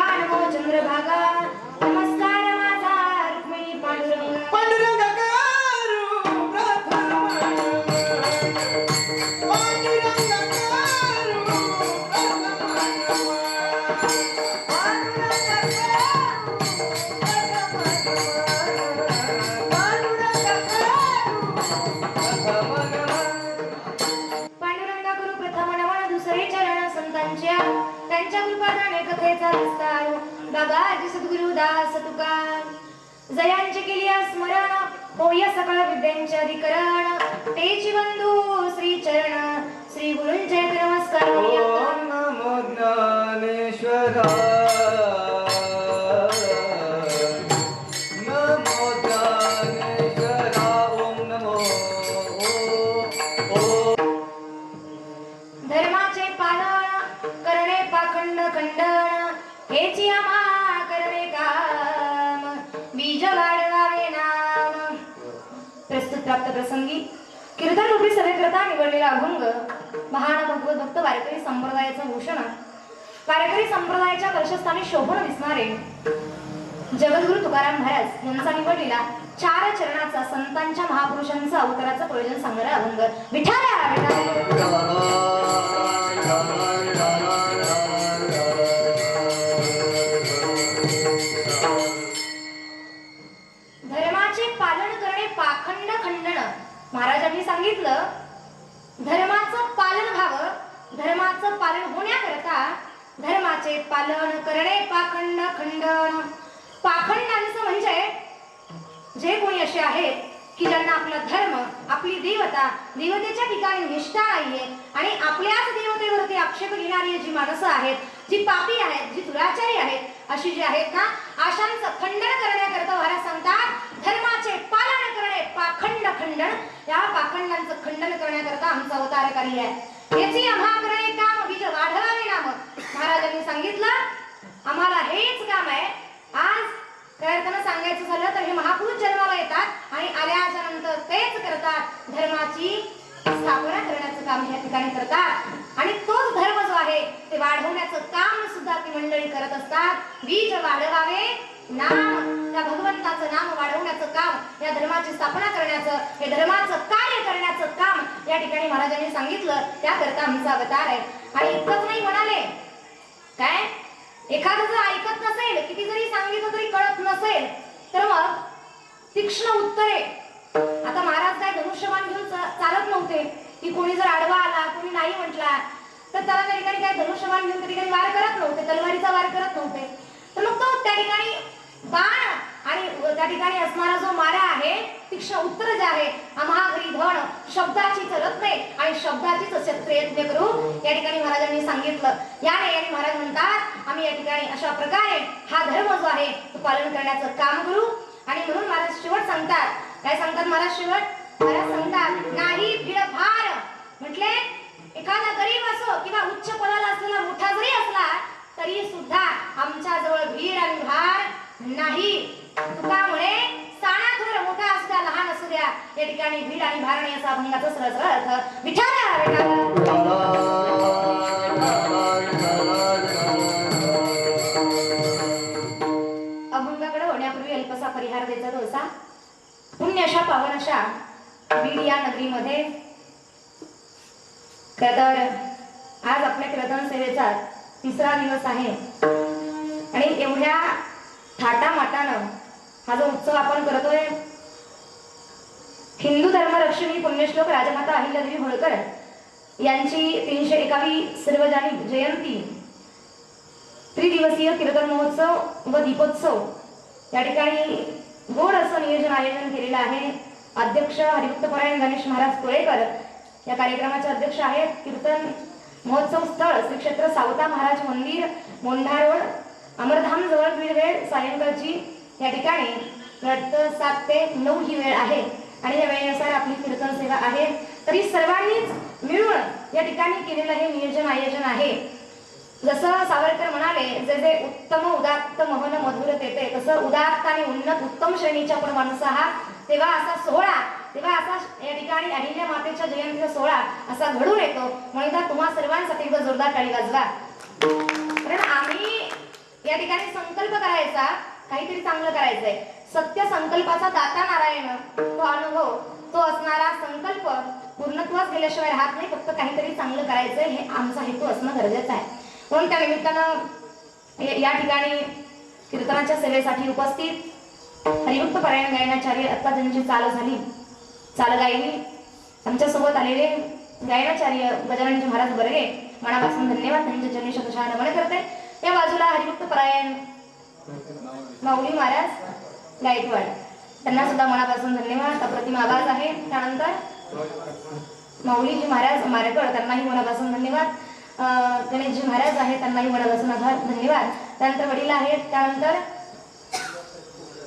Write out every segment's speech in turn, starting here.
नमो चंद्रभागा नमस्कार माझा रुक्मिणी पांडुरंग पांडुरंग करू प्रथम पांडुरंग करू पांडुरंग करू प्रथम नमन दुसरे चरण संतांच्या त्यांच्या कृपादाने कथेचा विस्तार बाबाजी सद्गुरु दास तुका जयांचे केली स्मरण होय सकळ विद्यांचे अधिकरण तेची बंधू श्री चरण श्री गुरूंचे नमस्कार ओम नमो ज्ञानेश्वराय नमो ज्ञानेश्वराय ओम नमो धर्माचे पालन करणे पाखंड खंडन हेची आम्हा करणे काम बीज वाढवावे नाम प्रस्तुत प्राप्त प्रसंगी कीर्तन रूपी सभेकरता निवडलेला अभंग महान भगवत भक्त वारकरी संप्रदायाचं भूषण वारकरी संप्रदायाच्या वर्षस्थानी शोभून दिसणारे जगद्गुरु तुकाराम महाराज यांचा निवडलेला 4 चरणाचा संतांच्या महापुरुषांचा अवताराचं प्रयोजन सांगणारा अभंग विठाला धर्माचे पालन करणे पाखंड खंडन महाराजांनी सांगितलं धर्माचं पालन व्हावं धर्माचं पालन होण्याकरता धर्माचे पालन करणे पाखंड खंडन पाखंडांचं म्हणजे जे कोणी असे आहेत की ज्यांना आपला धर्म आपली देवतेच्या ठिकाणी निष्ठा नाहीये आणि आपल्याच देवतेवरती आक्षेप घेणारी जी माणसं आहेत जी पापी आहेत जी दुराचारी आहेत अशी जी आहेत ना आशांचं खंडन करण्याकरता महाराज सांगतात धर्माचे पालन करणे पाखंड खंडन या पाखंडांचं खंडन करण्याकरता आमचा अवतारकारी आहे याची आम्हा करणे काम बीज वाढवावे नाम महाराजांनी सांगितलं आम्हाला हेच काम आहे आज खरं सांगायचं झालं तर हे महापुरुष जन्माला येतात आणि आल्याच्या नंतर तेच करतात धर्माची स्थापना करण्याचं काम या ठिकाणी करतात आणि तोच धर्म जो आहे ते वाढवण्याचं काम सुद्धा ती मंडळी करत असतात बीज वाढवावे नाम या भगवंताचं नाम वाढवण्याचं काम या धर्माची स्थापना करण्याचं हे धर्माचं कार्य करण्याचं काम या ठिकाणी महाराजांनी सांगितलं त्याकरता आमचा अवतार आहे आणि इतकंच नाही म्हणाले काय एखादं जर ऐकत नसेल किती जरी सांगितलं तरी कळत नसेल तर मग तीक्ष्ण उत्तरे आता महाराज काय धनुष्यबाण घेऊन चालत नव्हते की कोणी जर आडवा आला कोणी नाही म्हटला तर त्याला त्या ठिकाणी काय धनुष्यबाण घेऊन त्या ठिकाणी वार करत नव्हते तलवारीचा वार करत नव्हते तर मग तो त्या ठिकाणी बाण आणि त्या ठिकाणी असणारा जो मारा आहे तीक्ष्ण उत्तर जे आहे आम्हाघरी धन शब्दाचीच रत्ने आणि शब्दाचीच शस्त्रयज्ञ करू या ठिकाणी महाराजांनी सांगितलं याने महाराज म्हणतात आम्ही या ठिकाणी अशा प्रकारे हा धर्म जो आहे तो पालन करण्याचं काम करू आणि म्हणून महाराज शेवट सांगतात काय सांगतात महाराज शेवट महाराज सांगतात नाही भीड भार म्हटले एखादा गरीब असो किंवा उच्च पदाला असलेला मोठा जरी असला तरी सुद्धा आमच्या जवळ भीड आणि भार नाही तुका म्हणे साणा थोर मोठा असू द्या लहान असू द्या या ठिकाणी भीड आणि भार नाही असा अभंगाचा सरळ अर्थ विठाला अभंगाकडे होण्यापूर्वी अल्पसा परिहार द्यायचा तो असा पुण्य अशा पावन अशा बीड या नगरीमध्ये तर आज आपल्या कीर्तन सेवेचा 3रा दिवस आहे आणि एवढ्या थाटामाटानं हा जो उत्सव आपण करतोय हिंदू धर्मरक्षिणी पुण्यश्लोक राजमाता अहिल्यादेवी होळकर यांची 301वी सर्वजनिक जयंती त्रिदिवसीय कीर्तन महोत्सव व दीपोत्सव या ठिकाणी गोड असं नियोजन आयोजन केलेलं आहे अध्यक्ष हरिभक्तपरायण गणेश महाराज कोळेकर या कार्यक्रमाचे अध्यक्ष आहेत कीर्तन महोत्सव स्थळ श्री क्षेत्र सावता महाराज मंदिर मोंढा रोड अमरधाम जवळ बीड वेळ सायंकाळची या ठिकाणी 7 ते 9 ही वेळ आहे आणि या वेळेनुसार आपली कीर्तन सेवा आहे तरी सर्वांनीच मिळून या ठिकाणी केलेलं हे नियोजन आयोजन आहे जसं सावरकर म्हणाले जे जे उत्तम उदात्त मोहन मधुर तेते तसं उदात्त आणि उन्नत उत्तम श्रेणीचा आपण माणूस आहात तेव्हा असा सोहळा तेव्हा असा या ठिकाणी अहिल्या मातेच्या जयंतीचा सोहळा असा घडून येतो म्हणून तुम्हा सर्वांसाठी जोरदार टाळी वाजवा कारण आम्ही या ठिकाणी संकल्प करायचा, काहीतरी चांगलं करायचंय. सत्य संकल्पाचा दाता नारायण, तो अनुभव, तो असणारा संकल्प पूर्णत्वास गेल्याशिवाय राहत नाही. फक्त काहीतरी चांगलं करायचंय हे आमचा हेतू असणं गरजेचं आहे. म्हणून त्या निमित्तानं या ठिकाणी कीर्तनाच्या सेवेसाठी उपस्थित हरिभक्त पारायण गायनाचार्य आता ज्यांची चाल झाली, चाल गायली, आमच्यासोबत आलेले गायनाचार्य गजाननजी महाराज बर्गे, मनापासून धन्यवाद. त्यांच्या चरणी शतशः नमन करते. या बाजूला हरिभक्त पारायण माऊली महाराज गायकवाड, त्यांना सुद्धा मनापासून धन्यवाद. अप्रतिम आवाज आहे. त्यानंतर माऊलीजी महाराज मारेकड, त्यांनाही मनापासून धन्यवाद. गणेशजी महाराज आहेत, त्यांनाही मनापासून आभार धन्यवाद. त्यानंतर वडील आहेत. त्यानंतर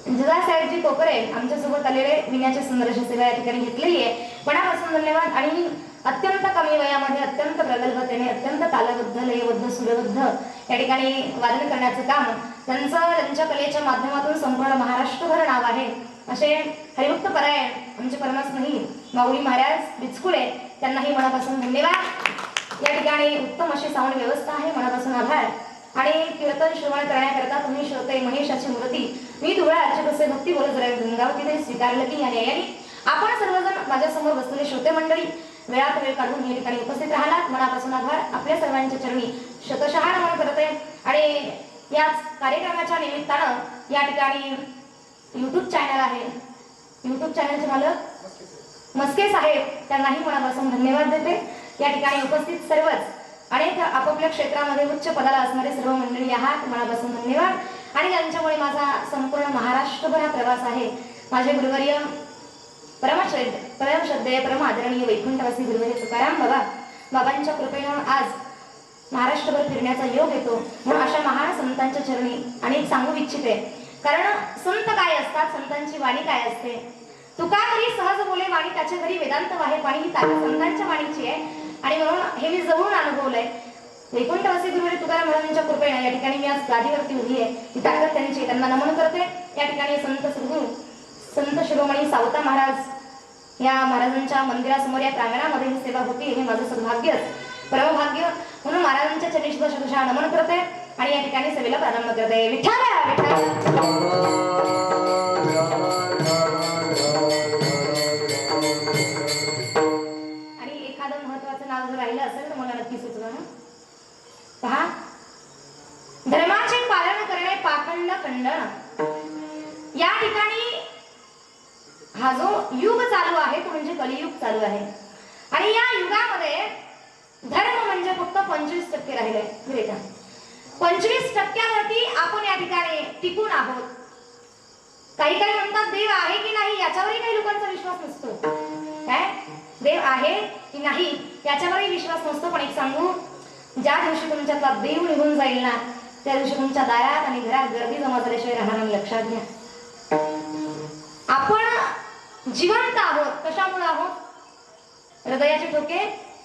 जदा साहेबजी कोकरे आमच्यासोबत आलेले विण्याची सुंदर अशी सेवा या ठिकाणी घेतलेली आहे. मनापासून धन्यवाद. आणि अत्यंत कमी वयामध्ये अत्यंत प्रगल्भतेने अत्यंत तालबद्ध, लयबद्ध, सुरबद्ध या ठिकाणी वादन करण्याचं काम त्यांच्या कलेच्या माध्यमातून संपूर्ण महाराष्ट्रभर नाव आहे असे हरिभक्त पारायण आमचे परमस्नेही माऊली महाराज बिचकुळे, त्यांनाही मनापासून धन्यवाद. या ठिकाणी उत्तम अशी साऊंड व्यवस्था आहे, मनापासून आभार. आणि कीर्तन श्रवण करण्याकरता तुम्ही श्रोते महेशाची मूर्ती मी धुळा आजचे कसे भक्ती बोलत राहील गंगावतीने स्वीकारलं की या न्यायाने आपण सर्वजण माझ्यासमोर बसलेले श्रोते मंडळी वेळात वेळ काढून या ठिकाणी उपस्थित राहिलात. मनापासून आभार. आपल्या सर्वांच्या चरणी शतशः नमन करते. आणि याच कार्यक्रमाच्या निमित्तानं या ठिकाणी यूट्यूब चॅनल आहे, यूट्यूब चॅनलचे मालक मस्के साहेब, त्यांनाही मनापासून धन्यवाद देते. या ठिकाणी उपस्थित सर्वच अनेक आपापल्या क्षेत्रामध्ये उच्च पदाला असणारे सर्व मंडळी आहात, मनापासून धन्यवाद. आणि त्यांच्यामुळे माझा संपूर्ण महाराष्ट्रभर हा प्रवास आहे. माझे गुरुवर्य परमश्रद्धेय परम आदरणीय वैकुंठवासी गुरुवर्य तुकाराम बाबांच्या कृपेनं आज महाराष्ट्रभर फिरण्याचा योग येतो. म्हणून अशा महान संतांच्या चरणी अनेक सांगू इच्छिते. कारण संत काय असतात, संतांची वाणी काय असते. तुका घरी सहज बोले वाणी, त्याच्या घरी वेदांत वाहे पाणी, ही ताकद संतांच्या वाणीची आहे. आणि म्हणून हे मी जवळून अनुभवलंय. वैकुंठवासी गुरुवर्य तुकाराम महाराजांच्या कृपेने या ठिकाणी मी आज गादीवरती उभी आहे. ही ताकद त्यांची, त्यांना नमन करते. या ठिकाणी संत सद्गुरू संत शिरोमणी सावता महाराज या महाराजांच्या मंदिरासमोर या प्रांगणामध्ये ही सेवा होती, हे माझं सौभाग्य, परमभाग्य. म्हणून महाराजांच्या चरणी सुद्धा शतशः नमन करते आणि या ठिकाणी सेवेला प्रारंभ करते. विठ्ठल विठ्ठल. आणि एखादं महत्वाचं नाव जर राहिलं असेल तर मला नक्की सुचवा. पहा, धर्माचे पालन करणे पाखंड खंडन. या ठिकाणी हा जो युग चालू आहे तो म्हणजे कलियुग चालू आहे. आणि या युगामध्ये धर्म म्हणजे फक्त 25% राहिले. 25%वरती आपण या ठिकाणी टिकून आहोत. काही काही म्हणतात देव आहे की नाही याच्यावरही काही लोकांचा विश्वास नसतो. काय देव आहे की नाही याच्यावरही विश्वास नसतो. पण एक सांगू, ज्या दिवशी तुमच्यातला देव निघून जाईल ना, त्या दिवशी तुमच्या दारात आणि घरात गर्दी जमा झाल्याशिवाय राहणार नाही. लक्षात घ्या. आपण जिवंत आहोत. कशामुळे आहोत? हृदयाचे ठोके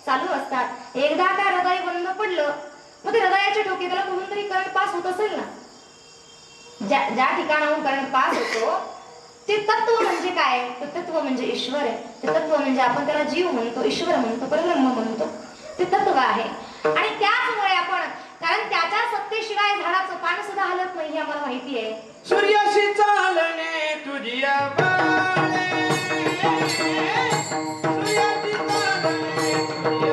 चालू असतात. एकदा का हृदय बंद पडलं मग ते हृदयाचे ठोके, त्याला कुठून तरी करंट पास होत असेल ना. ज्या ठिकाणाहून करंट पास होतो ते तत्व म्हणजे काय? ते तत्व म्हणजे ईश्वर आहे. ते तत्व म्हणजे आपण त्याला जीव म्हणतो, ईश्वर म्हणतो, परब्रह्म म्हणतो. ते तत्व आहे. आणि त्याचमुळे आपण, कारण त्याच्या सत्तेशिवाय झाडाचं पान सुद्धा हलत नाही हे आम्हाला माहिती आहे. सूर्याशी चालणे तुझी बाळे, सूर्याशी चालणे तुझी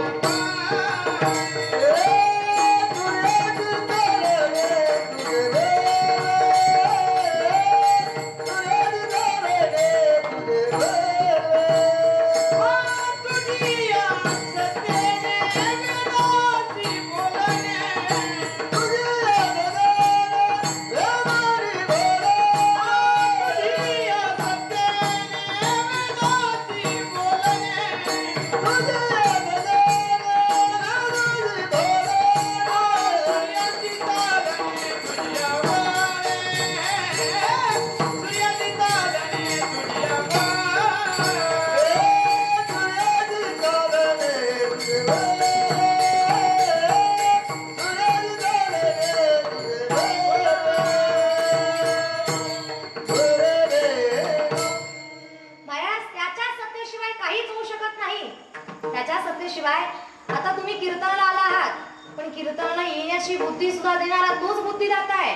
शिवाय आता तुम्ही कीर्तनाला आला आहात, पण कीर्तनाला येण्याची बुद्धी सुद्धा देणारा तोच बुद्धिदाता आहे.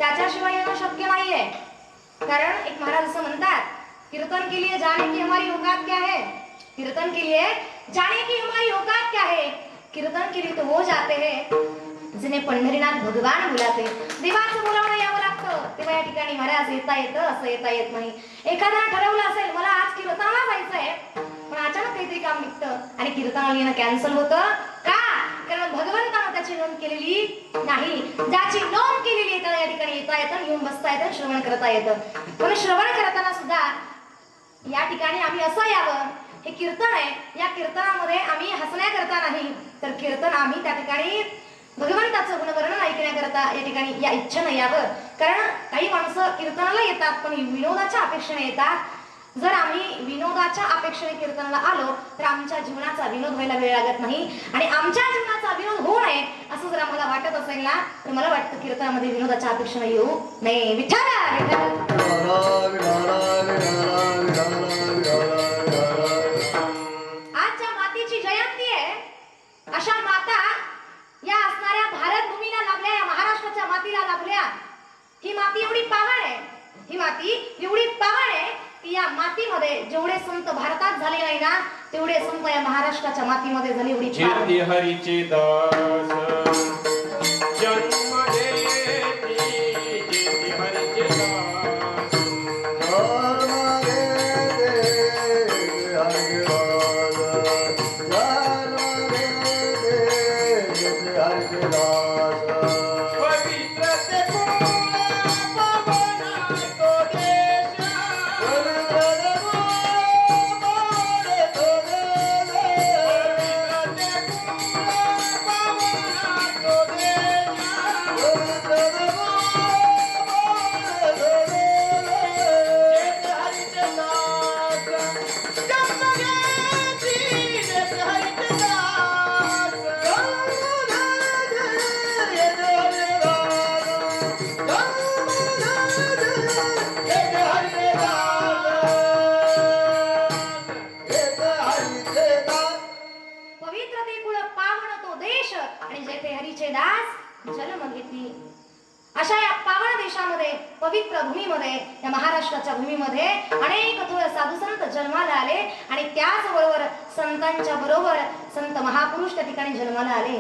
त्याच्याशिवाय येणं शक्य नाहीये. कारण एक महाराज असं म्हणतात, कीर्तन के लिए जाने की हमारी औकात क्या है, कीर्तन के लिए जाने की हमारी औकात क्या है, कीर्तन के लिए तो वो जाते हैं जिन्हें पंढरीनाथ भगवान बुलाते. देवाचं बोलावणं यावं लागतं, तेव्हा या ठिकाणी महाराज येता येतं, असं येता येत नाही. एखाद्यानं ठरवलं असेल मला आज कीर्तनाला जायचंय, पण अचानक काहीतरी काम निघतं आणि कीर्तनाला येणं कॅन्सल होतं का? कारण भगवंतानं त्याची नोंद केलेली नाही. ज्याची नोंद केलेली आहे त्याला या ठिकाणी येता येतं, येऊन बसता येतं, श्रवण करता येतं. पण श्रवण करताना सुद्धा या ठिकाणी आम्ही असं यावं, हे कीर्तन आहे, या कीर्तनामध्ये आम्ही हसण्याकरता नाही, तर कीर्तन आम्ही त्या ठिकाणी भगवंताचं गुणवर्णन ऐकण्याकरता या ठिकाणी या इच्छेनं यावं. कारण काही माणसं कीर्तनाला येतात पण विनोदाच्या अपेक्षेने येतात. जर आम्ही विनोदाच्या अपेक्षेने कीर्तनाला आलो तर आमच्या जीवनाचा विनोद व्हायला वेळ लागत नाही. आणि आमच्या जीवनाचा विनोद होऊ नये असं जर आम्हाला वाटत असेल ना, तर मला वाटतं कीर्तनामध्ये विनोदाच्या अपेक्षेने येऊ नये. विठ्ठल आज ज्या मातीची जयंती आहे, अशा माता या असणाऱ्या भारत भूमीला लाभल्या, या महाराष्ट्राच्या मातीला लाभल्या. ही माती एवढी पावन आहे, ही माती एवढी पावन आहे की या मातीमध्ये जेवढे संत भारतात झाले नाही ना, तेवढे संत या महाराष्ट्राच्या मातीमध्ये झाले. एवढी जेती हरीचे दास जन्म घेती, जेती हरीचे दास पवित्र ते कुळ पवना तो देश, जन्म घेतली. अशा या पावन देशामध्ये, पवित्र भूमीमध्ये, या महाराष्ट्राच्या भूमीमध्ये अनेक थोर साधू संत जन्माला आले आणि त्याचबरोबर संतांच्या बरोबर संत महापुरुष त्या ठिकाणी जन्माला आले.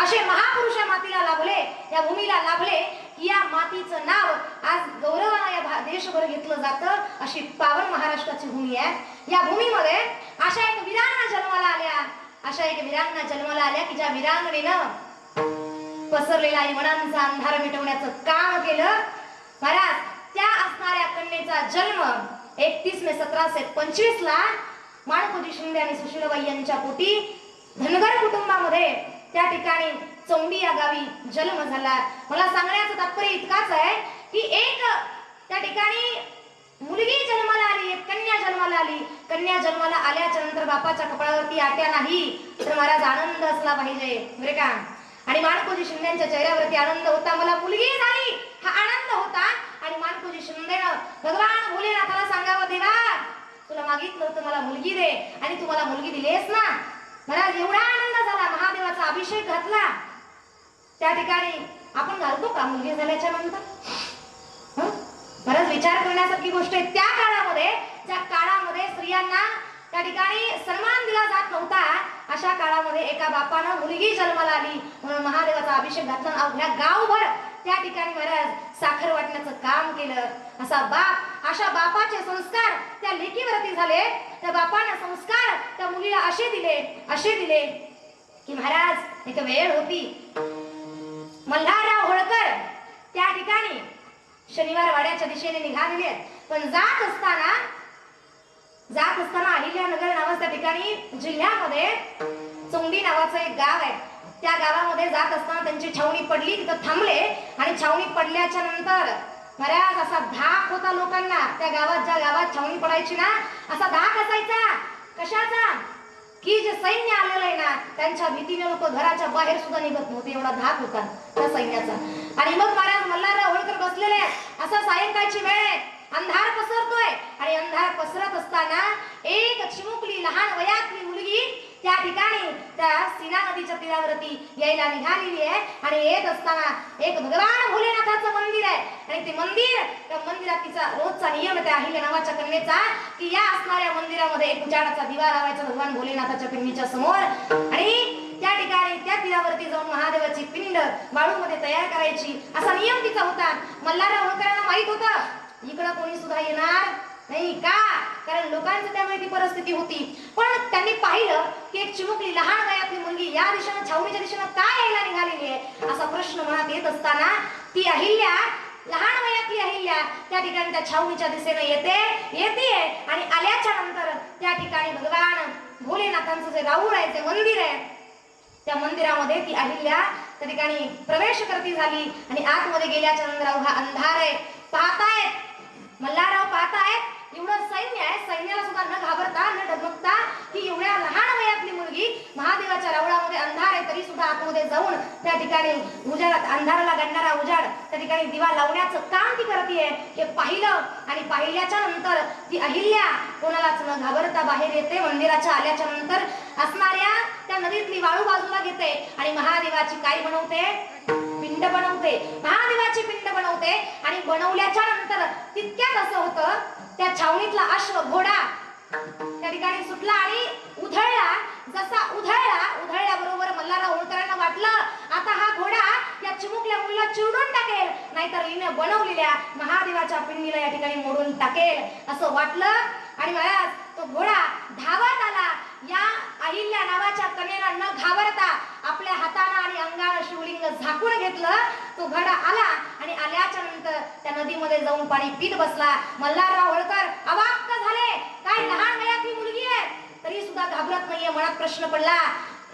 असे महापुरुष या मातीला लाभले, या भूमीला लाभले की या मातीचं नाव आज गौरवाने या देशभर घेतलं जातं. अशी पावन महाराष्ट्राची भूमी आहे. या भूमीमध्ये अशा एक वीरांगना जन्माला आल्या, अशा एक वीरांगना जन्माला आल्या की ज्या वीरांगनेनं पसरलेला मनांचा अंधार मिटवण्याचं काम केलं. महाराज त्या असणाऱ्या कन्येचा जन्म 31 मे 1725 ला माणकोजी शिंदे आणि सुशीलाबाई यांच्या पोटी धनगर कुटुंबामध्ये त्या ठिकाणी चौंडी या गावी जन्म झाला. मला सांगण्याचं तात्पर्य इतकाच आहे की एक त्या ठिकाणी मुलगी जन्माला आली, एक कन्या जन्माला आली. कन्या जन्माला आल्याच्या नंतर बापाच्या कपाळावरती आट्या नाही, तर महाराज आनंद असला पाहिजे बरे का. आणि माणकोजी शिंदेच्या चेहऱ्यावरती आनंद होता, मला मुलगी झाली हा आनंद होता. आणि माणकोजी शिंदेनं भगवान भोलेनाथाला सांगावं, देवा तुला मागितलं होतं मला मुलगी दे आणि तू मला मुलगी दिलीस ना. महाराज एवढा आनंद झाला, महादेवाचा अभिषेक घातला. त्या ठिकाणी आपण घालतो का मुलगी झाल्याच्या नंतर? महाराज विचार करण्यासारखी गोष्ट आहे. त्या काळामध्ये, ज्या काळामध्ये स्त्रियांना त्या ठिकाणी सन्मान दिला जात नव्हता, अशा काळामध्ये एका बापानं मुलगी जन्माला आली म्हणून महादेवाचा अभिषेक घातला. अवघ्या गावभर त्या ठिकाणी महाराज साखर वाटण्याचं काम केलं. असा बाप, अशा बापाचे संस्कार त्या लेकीवरती झाले. त्या बापाने संस्कार त्या मुलीला असे दिले की महाराज एक वेळ होती, मल्हारराव होळकर त्या ठिकाणी शनिवार वाड्याच्या दिशेने निघालेले, पण जात असताना अहिल्यानगर नावाच्या ठिकाणी जिल्ह्यामध्ये चोंडी नावाचं एक गाव आहे. त्या गावामध्ये जात असताना त्यांची छावणी पडली, तिथं थांबले. आणि छावणी पडल्याच्या नंतर महाराज असा धाक होता लोकांना. त्या गावात, ज्या गावात छावणी पडायची ना, असा धाक असायचा. कशाचा? की जे सैन्य आलेलं आहे ना, त्यांच्या भीतीने लोक घराच्या बाहेर सुद्धा निघत नव्हते, एवढा धाक होता त्या सैन्याचा. आणि मग महाराज मल्हारराव होळकर बसलेले, असा सायंकाळची वेळ आहे, अंधार पसरतोय. आणि अंधार पसरत असताना एक चिमुकली लहान वयातली मुलगी त्या ठिकाणी त्या सीना नदीच्या तीरावरती यायला निघालेली आहे आणि येत असताना एक भगवान भोलेनाथाचं मंदिर आहे आणि ते मंदिर, त्या मंदिरात तिचा रोजचा नियम त्या अहिल्या नावाच्या कन्येचा की या असणाऱ्या मंदिरामध्ये एक उजाडाचा दिवा लावायचा भगवान भोलेनाथाच्या पिंडीच्या समोर आणि त्या ठिकाणी त्या तीरावरती जाऊन महादेवाची पिंड वाळूमध्ये तयार करायची असा नियम तिचा होता. मल्हारराव होळकरांना माहित होतं इकडं कोणी सुद्धा येणार नाही का, कारण लोकांची त्यावेळी ती परिस्थिती होती. पण त्यांनी पाहिलं की एक चिमुकली लहान वयातली मुलगी या दिशेनं छावणीच्या दिशेनं का यायला निघालेली आहे असा प्रश्न मनात येत असताना ती अहिल्या, लहान वयातली अहिल्या त्या ठिकाणी त्या छावणीच्या दिशेनं येते आणि आल्याच्या नंतर त्या ठिकाणी भगवान भोलेनाथांचं जे राऊळ आहे, जे मंदिर आहे, त्या मंदिरामध्ये ती अहिल्या त्या ठिकाणी प्रवेश करती झाली आणि आतमध्ये गेल्याच्या नंतर हा अंधार आहे. पाहतायत मल्हारराव, पाहतायत एवढं सैन्य आहे, सैन्याला सुद्धा न घाबरता न डगमगता की एवढ्या लहान वयातली मुलगी महादेवाच्या रावळामध्ये अंधार आहे तरी सुद्धा आतमध्ये जाऊन त्या ठिकाणी उजाडात अंधाराला गाडणारा उजाड त्या ठिकाणी दिवा लावण्याचं काम ती करते. हे पाहिलं आणि पाहिल्याच्या नंतर ती अहिल्या कोणालाच न घाबरता बाहेर येते. मंदिराच्या आल्याच्या नंतर असणाऱ्या त्या नदीतली वाळू बाजूला घेते आणि महादेवाची काय बनवते, पिंड बनवते. महादेवाची पिंड बनवते आणि बनवल्याच्या नंतर तितक्यात असं होतं त्या छावणीतला अश्व घोडा त्या ठिकाणी सुटला आणि उधळला. जसा उधळल्याबरोबर मल्हारराव होळकरांना वाटलं आता हा घोडा या चिमुकल्या मुलीला चिरडून टाकेल, नाहीतर हिने बनवलेल्या महादेवाच्या पिंडीला या ठिकाणी मोडून टाकेल असं वाटलं आणि महाराज तो घोडा धावत आला. या अहिल्या नावाच्या कन्येला न घाबरता आपल्या हाताने आणि अंगाने शिवलिंग झाकून घेतलं. तो घोडा आला आणि आल्याच्या नंतर त्या नदीमध्ये जाऊन पाणी पीत बसला. मल्हारराव होळकर अवाक झाले, काय लहान वयातली मुलगी आहे तरी सुद्धा घाबरत नाहीये. मनात प्रश्न पडला,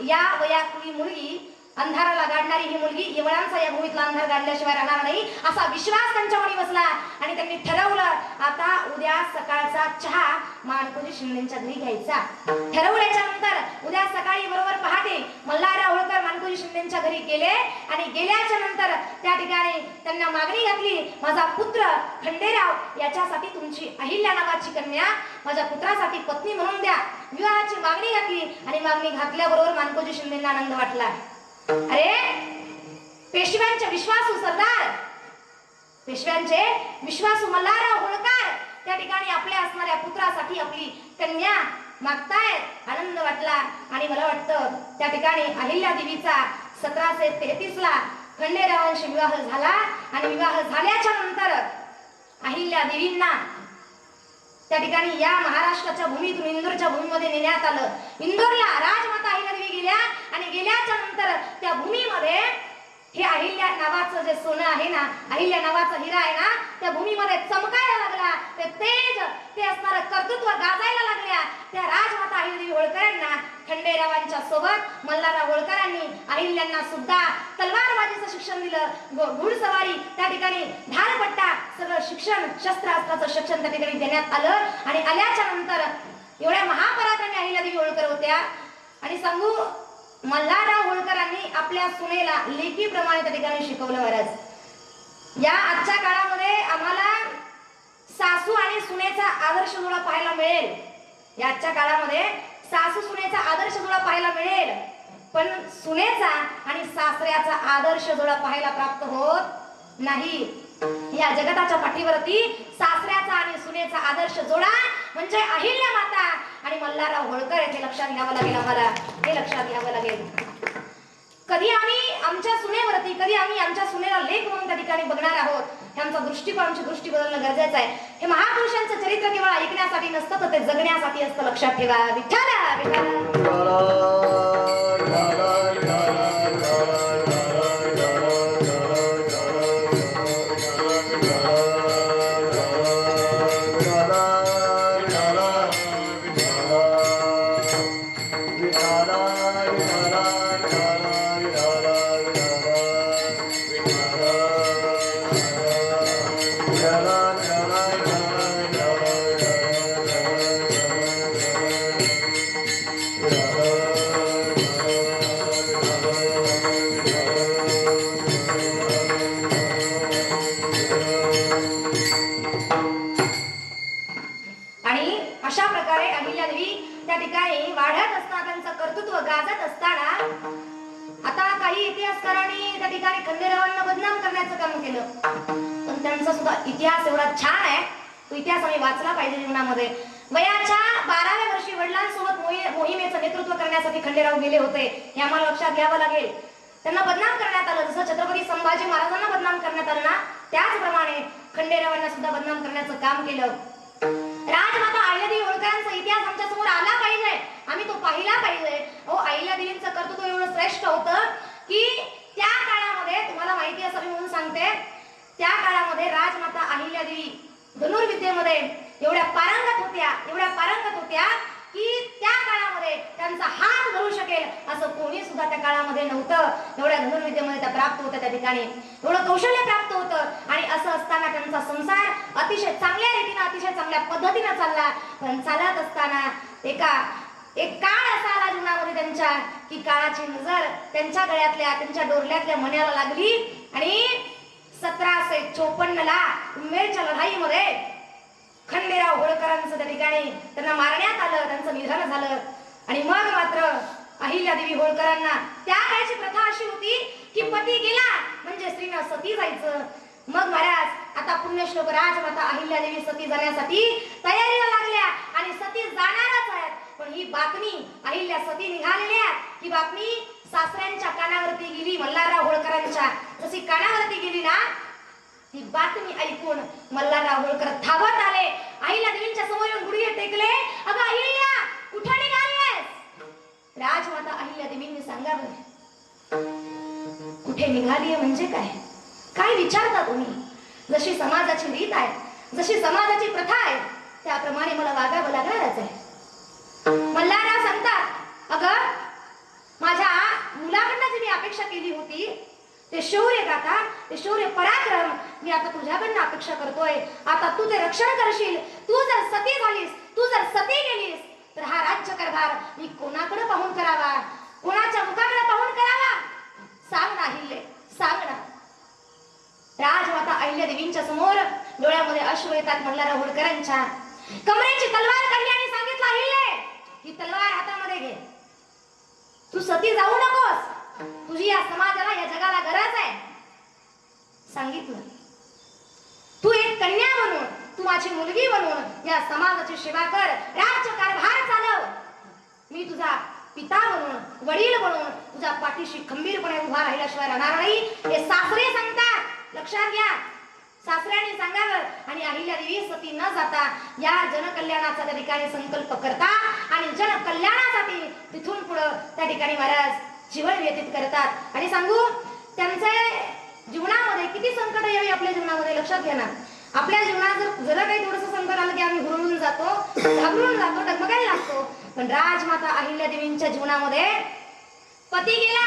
या वयातली मुलगी, अंधाराला गाडणारी ही मुलगी यवनांचा या भूमीतला अंधार गाडल्याशिवाय राहणार नाही असा विश्वास त्यांच्या मनी बसला आणि त्यांनी ठरवलं आता उद्या सकाळचा चहा माणकोजी शिंदेच्या घरी घ्यायचा. ठरवल्याच्या नंतर उद्या सकाळी बरोबर पहाटे मल्हारराव होळकर माणकोजी शिंदेच्या घरी गेले आणि गेल्याच्या नंतर त्या ठिकाणी त्यांना मागणी घातली, माझा पुत्र खंडेराव याच्यासाठी तुमची अहिल्या नावाची कन्या माझ्या पुत्रासाठी पत्नी म्हणून द्या. विवाहाची मागणी घातली आणि मागणी घातल्याबरोबर माणकोजी शिंदेंना आनंद वाटला. अरे पेशव्यांचे विश्वासू सरदार, पेशव्यांचे विश्वासू मल्हारराव होळकर त्या ठिकाणी आपल्या असणाऱ्या पुत्रासाठी आपली कन्या मागतायत. आनंद वाटला आणि मला वाटतं त्या ठिकाणी अहिल्या देवीचा 1733 ला खंडेरावांशी विवाह झाला आणि विवाह झाल्याच्या नंतर अहिल्या देवींना त्या ठिकाणी या महाराष्ट्राच्या भूमीतून इंदोरच्या भूमीमध्ये नेण्यात आलं. इंदोरला राजमाता अहिल्या देवी गेल्या आणि गेल्याच्या नंतर त्या भूमीमध्ये हे अहिल्या नावाचं जे सोनं आहे ना, अहिल्या नावाचा हिरा आहे ना, त्या भूमीमध्ये चमकायला लागला. ते तेज, ते असणारं कर्तृत्व गाजायला लागल्या. त्या राजमाता अहिल्यादेवी होळकरांना खंडेरावांच्या सोबत मल्हारराव होळकरांनी अहिल्यांना सुद्धा तलवारबाजीचं शिक्षण दिलं, घोडसवारी त्या ठिकाणी धारपट्टा सगळं शिक्षण, शस्त्रास्त्राचं शिक्षण त्या ठिकाणी देण्यात आलं. आणि आल्याच्या नंतर एवढ्या महापराक्रमी अहिल्यादेवी होळकर होत्या आणि सांगू मल्हारराव होळकरांनी आपल्या सुनेला लेकीप्रमाणे त्या ठिकाणी शिकवलं. महाराज या आजच्या काळामध्ये आम्हाला सासू आणि सुनेचा आदर्श जोडा पाहायला मिळेल. या आजच्या काळामध्ये सासू सुनेचा आदर्श जोडा पाहायला मिळेल, पण सुनेचा आणि सासऱ्याचा आदर्श जोडा पाहायला प्राप्त होत नाही. या जगताच्या पाठीवरती सासऱ्याचा आणि सुनेचा आदर्श जोडा म्हणजे अहिल्या माता आणि मल्हारराव होळकर. हे लक्षात घ्यावं लागेल आम्हाला, हे लक्षात घ्यावं लागेल. कधी आम्ही आमच्या सुनेवरती, कधी आम्ही आमच्या सुनेला लेख म्हणून त्या ठिकाणी बघणार आहोत, हे आमचा दृष्टिकोन, आमची दृष्टी बदलणं गरजेचं आहे. हे महापुरुषांचं चरित्र केवळ ऐकण्यासाठी नसतं, तर ते जगण्यासाठी असतं. लक्षात ठेवा. विठ्ठल विठ्ठल. त्या ठिकाणी वाढत असताना, त्यांचं कर्तृत्व गाजत असताना आता काही इतिहासकारांनी त्या ठिकाणी खंडेरावांना बदनाम करण्याचं काम केलं, पण त्यांचा सुद्धा इतिहास एवढा छान आहे, तो इतिहास आम्ही वाचला पाहिजे जीवनामध्ये. वयाच्या 12व्या वर्षी वडिलांसोबत मोहिमेचं नेतृत्व करण्यासाठी खंडेराव गेले होते, हे आम्हाला लक्षात घ्यावं लागेल. त्यांना बदनाम करण्यात आलं, जसं छत्रपती संभाजी महाराजांना बदनाम करण्यात आलं ना, त्याचप्रमाणे खंडेरावांना सुद्धा बदनाम करण्याचं काम केलं. राजमाता अहिल्यादेवी होळकरांचा इतिहास आमच्या समोर आला पाहिजे, आम्ही तो पाहिला पाहिजे. हो, अहिल्यादेवींचं कर्तृत्व एवढं श्रेष्ठ होतं की त्या काळामध्ये, तुम्हाला माहिती असावी म्हणून सांगते, त्या काळामध्ये राजमाता अहिल्यादेवी धनुर्विद्येमध्ये एवढ्या पारंगत होत्या की त्या काळामध्ये त्यांचा हात धरू शकेल असं कोणी सुद्धा त्या काळामध्ये नव्हतं. एवढ्या धनुर्विद्येमध्ये त्या प्राप्त होत्या, त्या ठिकाणी एवढं कौशल्य प्राप्त होतं. आणि असं असताना त्यांचा संसार अतिशय चांगल्या रीतीने, अतिशय चांगल्या पद्धतीने चालला. पण चालत असताना एक काळ असा आला जीवनामध्ये त्यांच्या की काळाची नजर त्यांच्या गळ्यातल्या, त्यांच्या डोरल्यातल्या मण्याला लागली आणि 1754 ला उमेरच्या लढाईमध्ये खंडेराव होळकरांचं त्या ठिकाणी त्यांना मारण्यात आलं, त्यांचं निधन झालं. आणि मग मात्र अहिल्यादेवी होळकरांना, त्या काळची प्रथा अशी होती की पती गेला म्हणजे स्त्रीनं सती जायचं. मग महाराज आता पुण्यश्लोक राजमाता अहिल्यादेवी सती जाण्यासाठी तयारीला लागल्या आणि सती जाणारच आहेत. पण ही बातमी, अहिल्या सती निघालेल्या, ही बातमी सासऱ्यांच्या कानावरती गेली, मल्हारराव होळकरांच्या जशी कानावरती गेली ना, ही बातमी ऐकून मल्हारराव होळकर धावत आले, अहिल्यादेवींच्या समोर येऊन गुडघे टेकले. अगं अहिल्या, कुठे निघालीस? राजमाता अहिल्यादेवींनी सांगावं, कुठे निघालीये म्हणजे काय? काय विचारता तुम्ही? जशी समाजाची रीत आहे, जशी समाजाची प्रथा आहे, त्याप्रमाणे मला वागावं लागणारच आहे. मल्हारराव सांगतात, अगं माझ्या मुलाकडनं जी मी अपेक्षा केली होती, ते शौर्य गाथा, ते शौर्य पराक्रम मी आता तुझ्याकडनं अपेक्षा करतोय. आता तू ते रक्षण करशील. तू जर सती झालीस, तू जर सती गेलीस, तर हा राज्यकारभार मी कोणाकडे पाहून करावा, कोणाच्या मुखाकडे पाहून करावा? सांग ना अहिल्ये, सांग ना. राजमाता अहिल्यादेवींच्या समोर डोळ्यामध्ये अश्रू येतात मल्हारराव होळकरांच्या. कमरेची तलवार काढली आणि सांगितलं, अहिल्ये, ही तलवार हातामध्ये घे. तू सती जाऊ नकोस, तुझी या समाजाला, या जगाला गरज आहे. सांगितलं, तू एक कन्या बनून, तू माझी मुलगी बनून या समाजाची सेवा कर, राज्यकारभार चालव. मी तुझा पिता बनून, वडील बनून तुझ्या पाठीशी खंबीरपणे उभा राहिल्याशिवाय राहणार नाही. हे सासरे सांगतात, लक्षात घ्या. सासऱ्यांनी सांगावं. आणि अहिल्यादेवी सती न जाता या जनकल्याणाचा त्या ठिकाणी संकल्प करता आणि जनकल्याणासाठी तिथून पुढे त्या ठिकाणी महाराज जीवन व्यतीत करतात. आणि सांगू, त्यांच्या जीवनामध्ये किती संकट यावी आपल्या जीवनामध्ये, लक्षात घ्या ना. आपल्या जीवनात जरा काही थोडंसं संकट आलं की आम्ही हुरळून जातो, घाबरून जातो, डगमगायला लागतो. पण राजमाता अहिल्यादेवींच्या जीवनामध्ये पती गेला,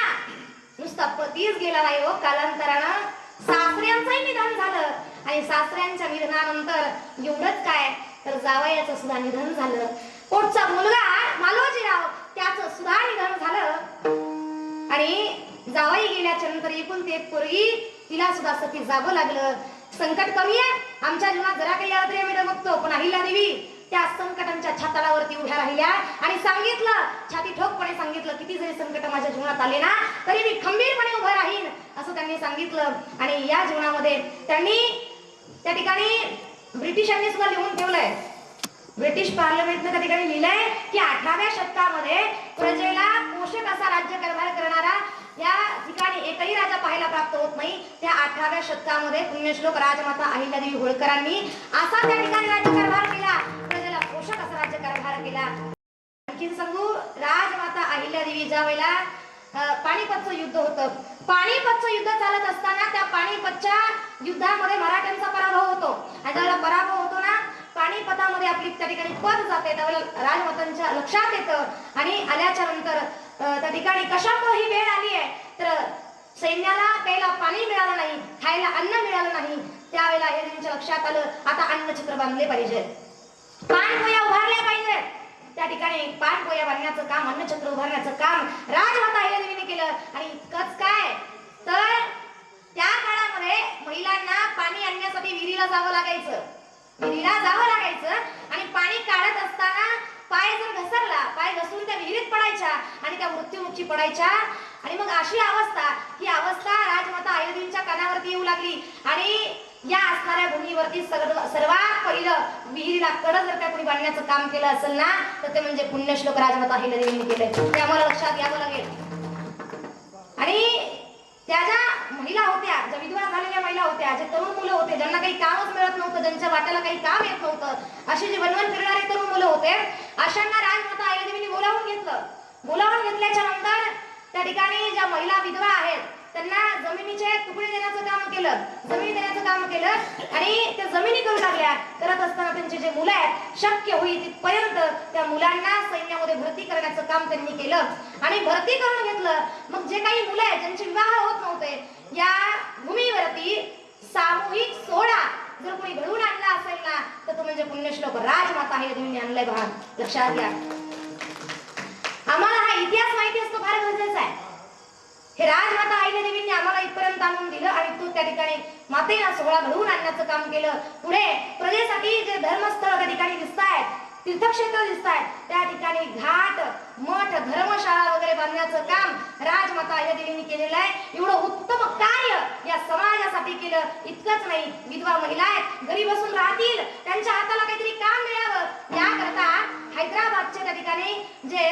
नुसता पतीच गेला नाही हो, कालांतरानं सासऱ्यांचंही निधन झालं. आणि सासऱ्यांच्या निधनानंतर एवढंच काय, तर जावयाचं सुद्धा निधन झालं. पोटचा मुलगा मालोजीराव, त्याचं सुद्धा निधन झालं. आणि जावई गेल्याच्या नंतर एकूण ते एक पोरगी, तिला सुद्धा सती जावं लागलं. संकट कमी आहे आमच्या जीवनात, जरा काही आलं तरी आम्ही डगमगतो. पण अहिल्यादेवी त्या संकटांच्या छाताडावरती उभ्या राहिल्या आणि सांगितलं, छाती ठोकपणे सांगितलं, किती जरी संकट माझ्या जीवनात आले ना, तरी मी खंबीरपणे उभं राहीन, असं त्यांनी सांगितलं. आणि या जीवनामध्ये त्यांनी त्या ठिकाणी ब्रिटिशांनी सुद्धा लिहून ठेवलंय, ब्रिटिश पार्लमेंटने त्या ठिकाणी लिहिलंय की 18व्या शतकामध्ये प्रजेला पोषक असा राज्यकारभार करणारा या ठिकाणी एकही राजा पाहायला प्राप्त होत नाही. त्या 18व्या शतकामध्ये पुण्यश्लोक राजमाता अहिल्यादेवी होळकरांनी असा त्या ठिकाणी राज्यकारभार केला, प्रजेला पोषक असा राज्यकारभार केला. आणखी सांगू, राजमाता अहिल्यादेवी ज्या वेळेला पानिपतचं युद्ध होतं, पानिपतचं युद्ध चालत असताना त्या पानिपतच्या युद्धामध्ये मराठ्यांचा पराभव होतो. आणि ज्यावेळेला पराभव होतो ना, पानिपतामध्ये आपली त्या ठिकाणी पद जाते, त्यावेळेला राजमातांच्या लक्षात येतं. आणि आल्याच्या नंतर त्या ठिकाणी कशामुळे ही वेळ आली आहे, तर सैन्याला प्यायला पाणी मिळालं नाही, खायला अन्न मिळालं नाही. त्यावेळेला हे त्यांच्या लक्षात आलं, आता अन्नछत्र बांधले पाहिजे, पाणपोया उभारल्या पाहिजेत. त्या ठिकाणी पाणपोया बांधण्याचं काम, अन्नछत्र उभारण्याचं काम राजमाता अहिल्यादेवीने केलं. आणि इतकंच काय, तर त्या काळामध्ये महिलांना पाणी आणण्यासाठी विहिरीला जावं लागायचं, विहिरीला जावं लागायचं. आणि पाणी काढत असताना पाय जर घसरला, पाय घसरून त्या विहिरीत पडायच्या आणि त्या मृत्युमुखी पडायच्या. आणि मग अशी अवस्था, ही अवस्था राजमाता अहिल्यादेवींच्या कानावरती येऊ लागली. आणि या असणाऱ्या भूमीवरती सर्वात पहिलं विहिरीला कडं जर त्या कोणी बांधण्याचं काम केलं असेल ना, तर ते म्हणजे पुण्यश्लोक राजमाता अहिल्यादेवींनी केलंय. ते आम्हाला लक्षात यावं लागेल. आणि त्या ज्या महिला होत्या, ज्या विधवा झालेल्या महिला होत्या, जे तरुण मुलं होते, ज्यांना काही कामच मिळत नव्हतं, ज्यांच्या वाट्याला काही काम येत नव्हतं, असे जे वनवन फिरणारे तरुण मुलं होते, अशांना राजमाता अहिल्यादेवींनी बोलावून घेतलं. बोलावून घेतल्याच्या नंतर त्या ठिकाणी ज्या महिला विधवा आहेत त्यांना जमिनीचे तुकडे देण्याचं काम केलं, जमिनी देण्याचं काम केलं. आणि त्या जमिनी करू लागल्या. करत असताना त्यांचे जे मुलं आहेत, शक्य होईल तिथपर्यंत त्या मुलांना सैन्यामध्ये भरती करण्याचं काम त्यांनी केलं. आणि भरती करून घेतलं. मग जे काही मुलं आहेत ज्यांचे विवाह होत नव्हते, या भूमीवरती सामूहिक सोहळा जर कोणी घडवून आणला असेल ना, तर तो म्हणजे पुण्यश्लोक राजमाता अहिल्यादेवींनी आणलाय. पहा, लक्षात घ्या. आम्हाला हा इतिहास माहिती असतो, फार गरजेचा आहे. हे राजमाता अहिल्यादेवींनी आम्हाला इथपर्यंत आणून दिलं आणि तो त्या ठिकाणी मातेला सोहळा घडवून आणण्याचं काम केलं. पुढे प्रजेसाठी जे धर्मस्थळ त्या ठिकाणी दिसत आहेत, तीर्थक्षेत्र दिसत आहेत, त्या ठिकाणी घाट, मठ, धर्मशाळा वगैरे बांधण्याचं काम राजमाता अहिल्यादेवींनी केलेलं आहे. एवढं उत्तम कार्य या समाजासाठी केलं. इतकंच नाही, विधवा महिला आहेत, घरी बसून राहतील, त्यांच्या हाताला काहीतरी काम मिळावं याकरता हैदराबादच्या त्या ठिकाणी जे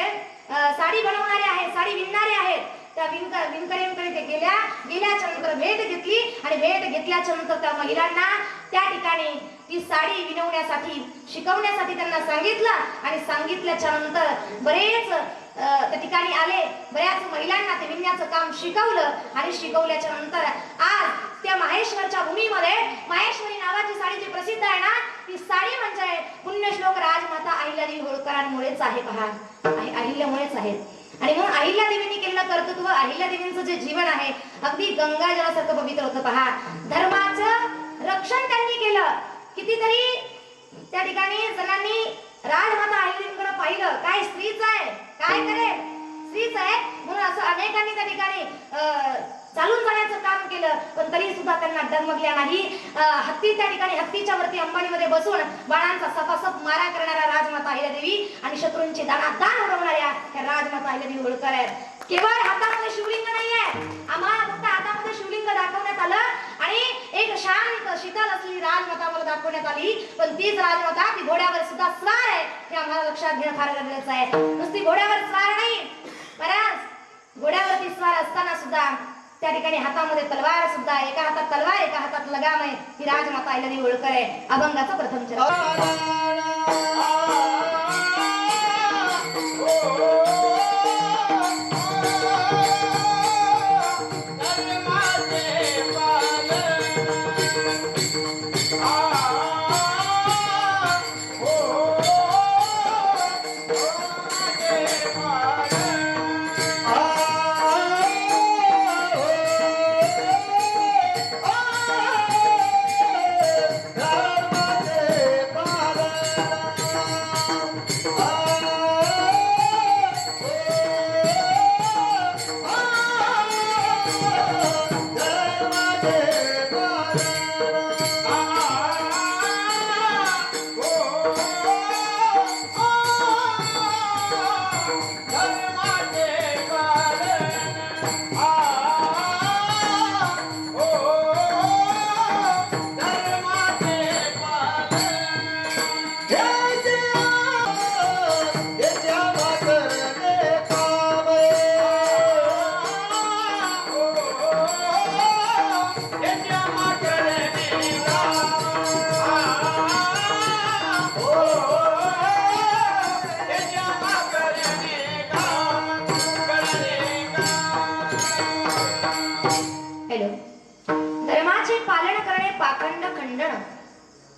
साडी बनवणारे आहेत, साडी विणणारे आहेत, त्या विणकऱ्यांकडे ते गेल्याच्या नंतर भेट घेतली. आणि भेट घेतल्याच्या नंतर त्या महिलांना त्या ठिकाणी ती साडी विणवण्यासाठी, शिकवण्यासाठी त्यांना सांगितलं. आणि सांगितल्याच्या नंतर बरेच त्या ठिकाणी आले, बऱ्याच महिलांना ते विणण्याचं काम शिकवलं. आणि शिकवल्याच्या नंतर आज त्या माहेश्वरच्या भूमीमध्ये माहेश्वरी नावाची साडी जी प्रसिद्ध आहे ना, ती साडी म्हणजे पुण्यश्लोक राजमाता अहिल्यादेवी होळकरांमुळेच आहे. पहा, अहिल्यामुळेच आहे. आणि म्हणून अहिल्यादेवींनी केलेलं कर्तृत्व, अहिल्यादेवींचं जे जीवन आहे अगदी गंगाजलासारखं पवित्र होतं. पहा, धर्माचं रक्षण त्यांनी केलं. कितीतरी त्या ठिकाणी जणांनी राजमाता अहिल्यादेवींकडे पाहिलं, काय स्त्रीच आहे, काय करेल, स्त्रीच आहे म्हणून असं अनेकांनी त्या ठिकाणी चालून जाण्याचं काम केलं. पण तरी सुद्धा त्यांना डगमगल्या नाही. हत्ती त्या ठिकाणी हत्तीच्या वरती अंबानीमध्ये बसून बाणांचा सपासप मारा करणाऱ्या राजमाता अहिल्यादेवी आणि शत्रूंची दानादान उडवणाऱ्या त्या राजमाता अहिल्यादेवी होळकर आहेत. केवळ हातामध्ये शिवलिंग नाहीये, आम्हाला फक्त हातामध्ये शिवलिंग दाखवण्यात आलं आणि एक शांत शीतल असलेली राजमाता आम्हाला दाखवण्यात आली. पण तीच राजमाता ती घोड्यावर सुद्धा स्वार आहे, हे आम्हाला लक्षात घेणं फार गरजेचं आहे. नुसती घोड्यावर स्वार नाही, बऱ्याच घोड्यावरती स्वार असताना सुद्धा त्या ठिकाणी हातामध्ये तलवार सुद्धा, एका हातात तलवार, एका हातात लगाम आहे. ही राजमाता अहिल्यादेवी होळकर आहे. अभंगाचा प्रथम चरण.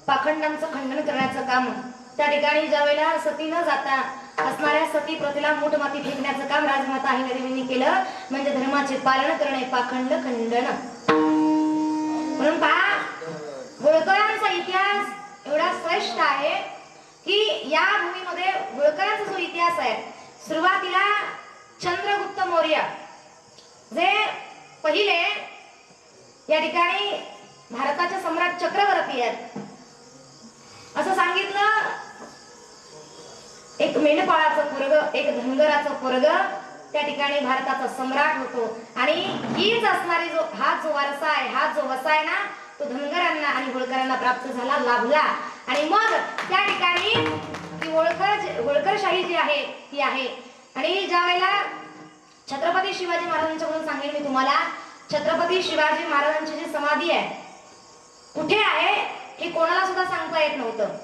पाखंडांचं खंडन करण्याचं काम त्या ठिकाणी ज्यावेळेला सती न जाता असणाऱ्या सती प्रथेला मूठ माती फेकण्याचं काम राजमाता अहिल्यादेवींनी केलं. म्हणजे धर्माचे पालन करणे, पाखंड खंडन. म्हणून पहा, होळकरांचा इतिहास एवढा श्रेष्ठ आहे की या भूमीमध्ये होळकरांचा जो इतिहास आहे, सुरुवातीला चंद्रगुप्त मौर्य जे पहिले या ठिकाणी भारताचे सम्राट चक्रवर्ती आहेत असं सांगितलं. एक मेंढपाळाचं पोरग, एक धनगराचं पोरग त्या ठिकाणी भारताचा सम्राट होतो. आणि हीच असणारी हा जो वारसा आहे, हा जो वसा आहे ना, तो धनगरांना आणि होळकरांना प्राप्त झाला, लाभला. आणि मग त्या ठिकाणी ती होळकरशाही जी आहे ती आहे. आणि ज्या वेळेला छत्रपती शिवाजी महाराजांच्या म्हणून सांगेन मी तुम्हाला, छत्रपती शिवाजी महाराजांची जी समाधी आहे कुठे आहे हे कोणाला सुद्धा सांगता येत नव्हतं.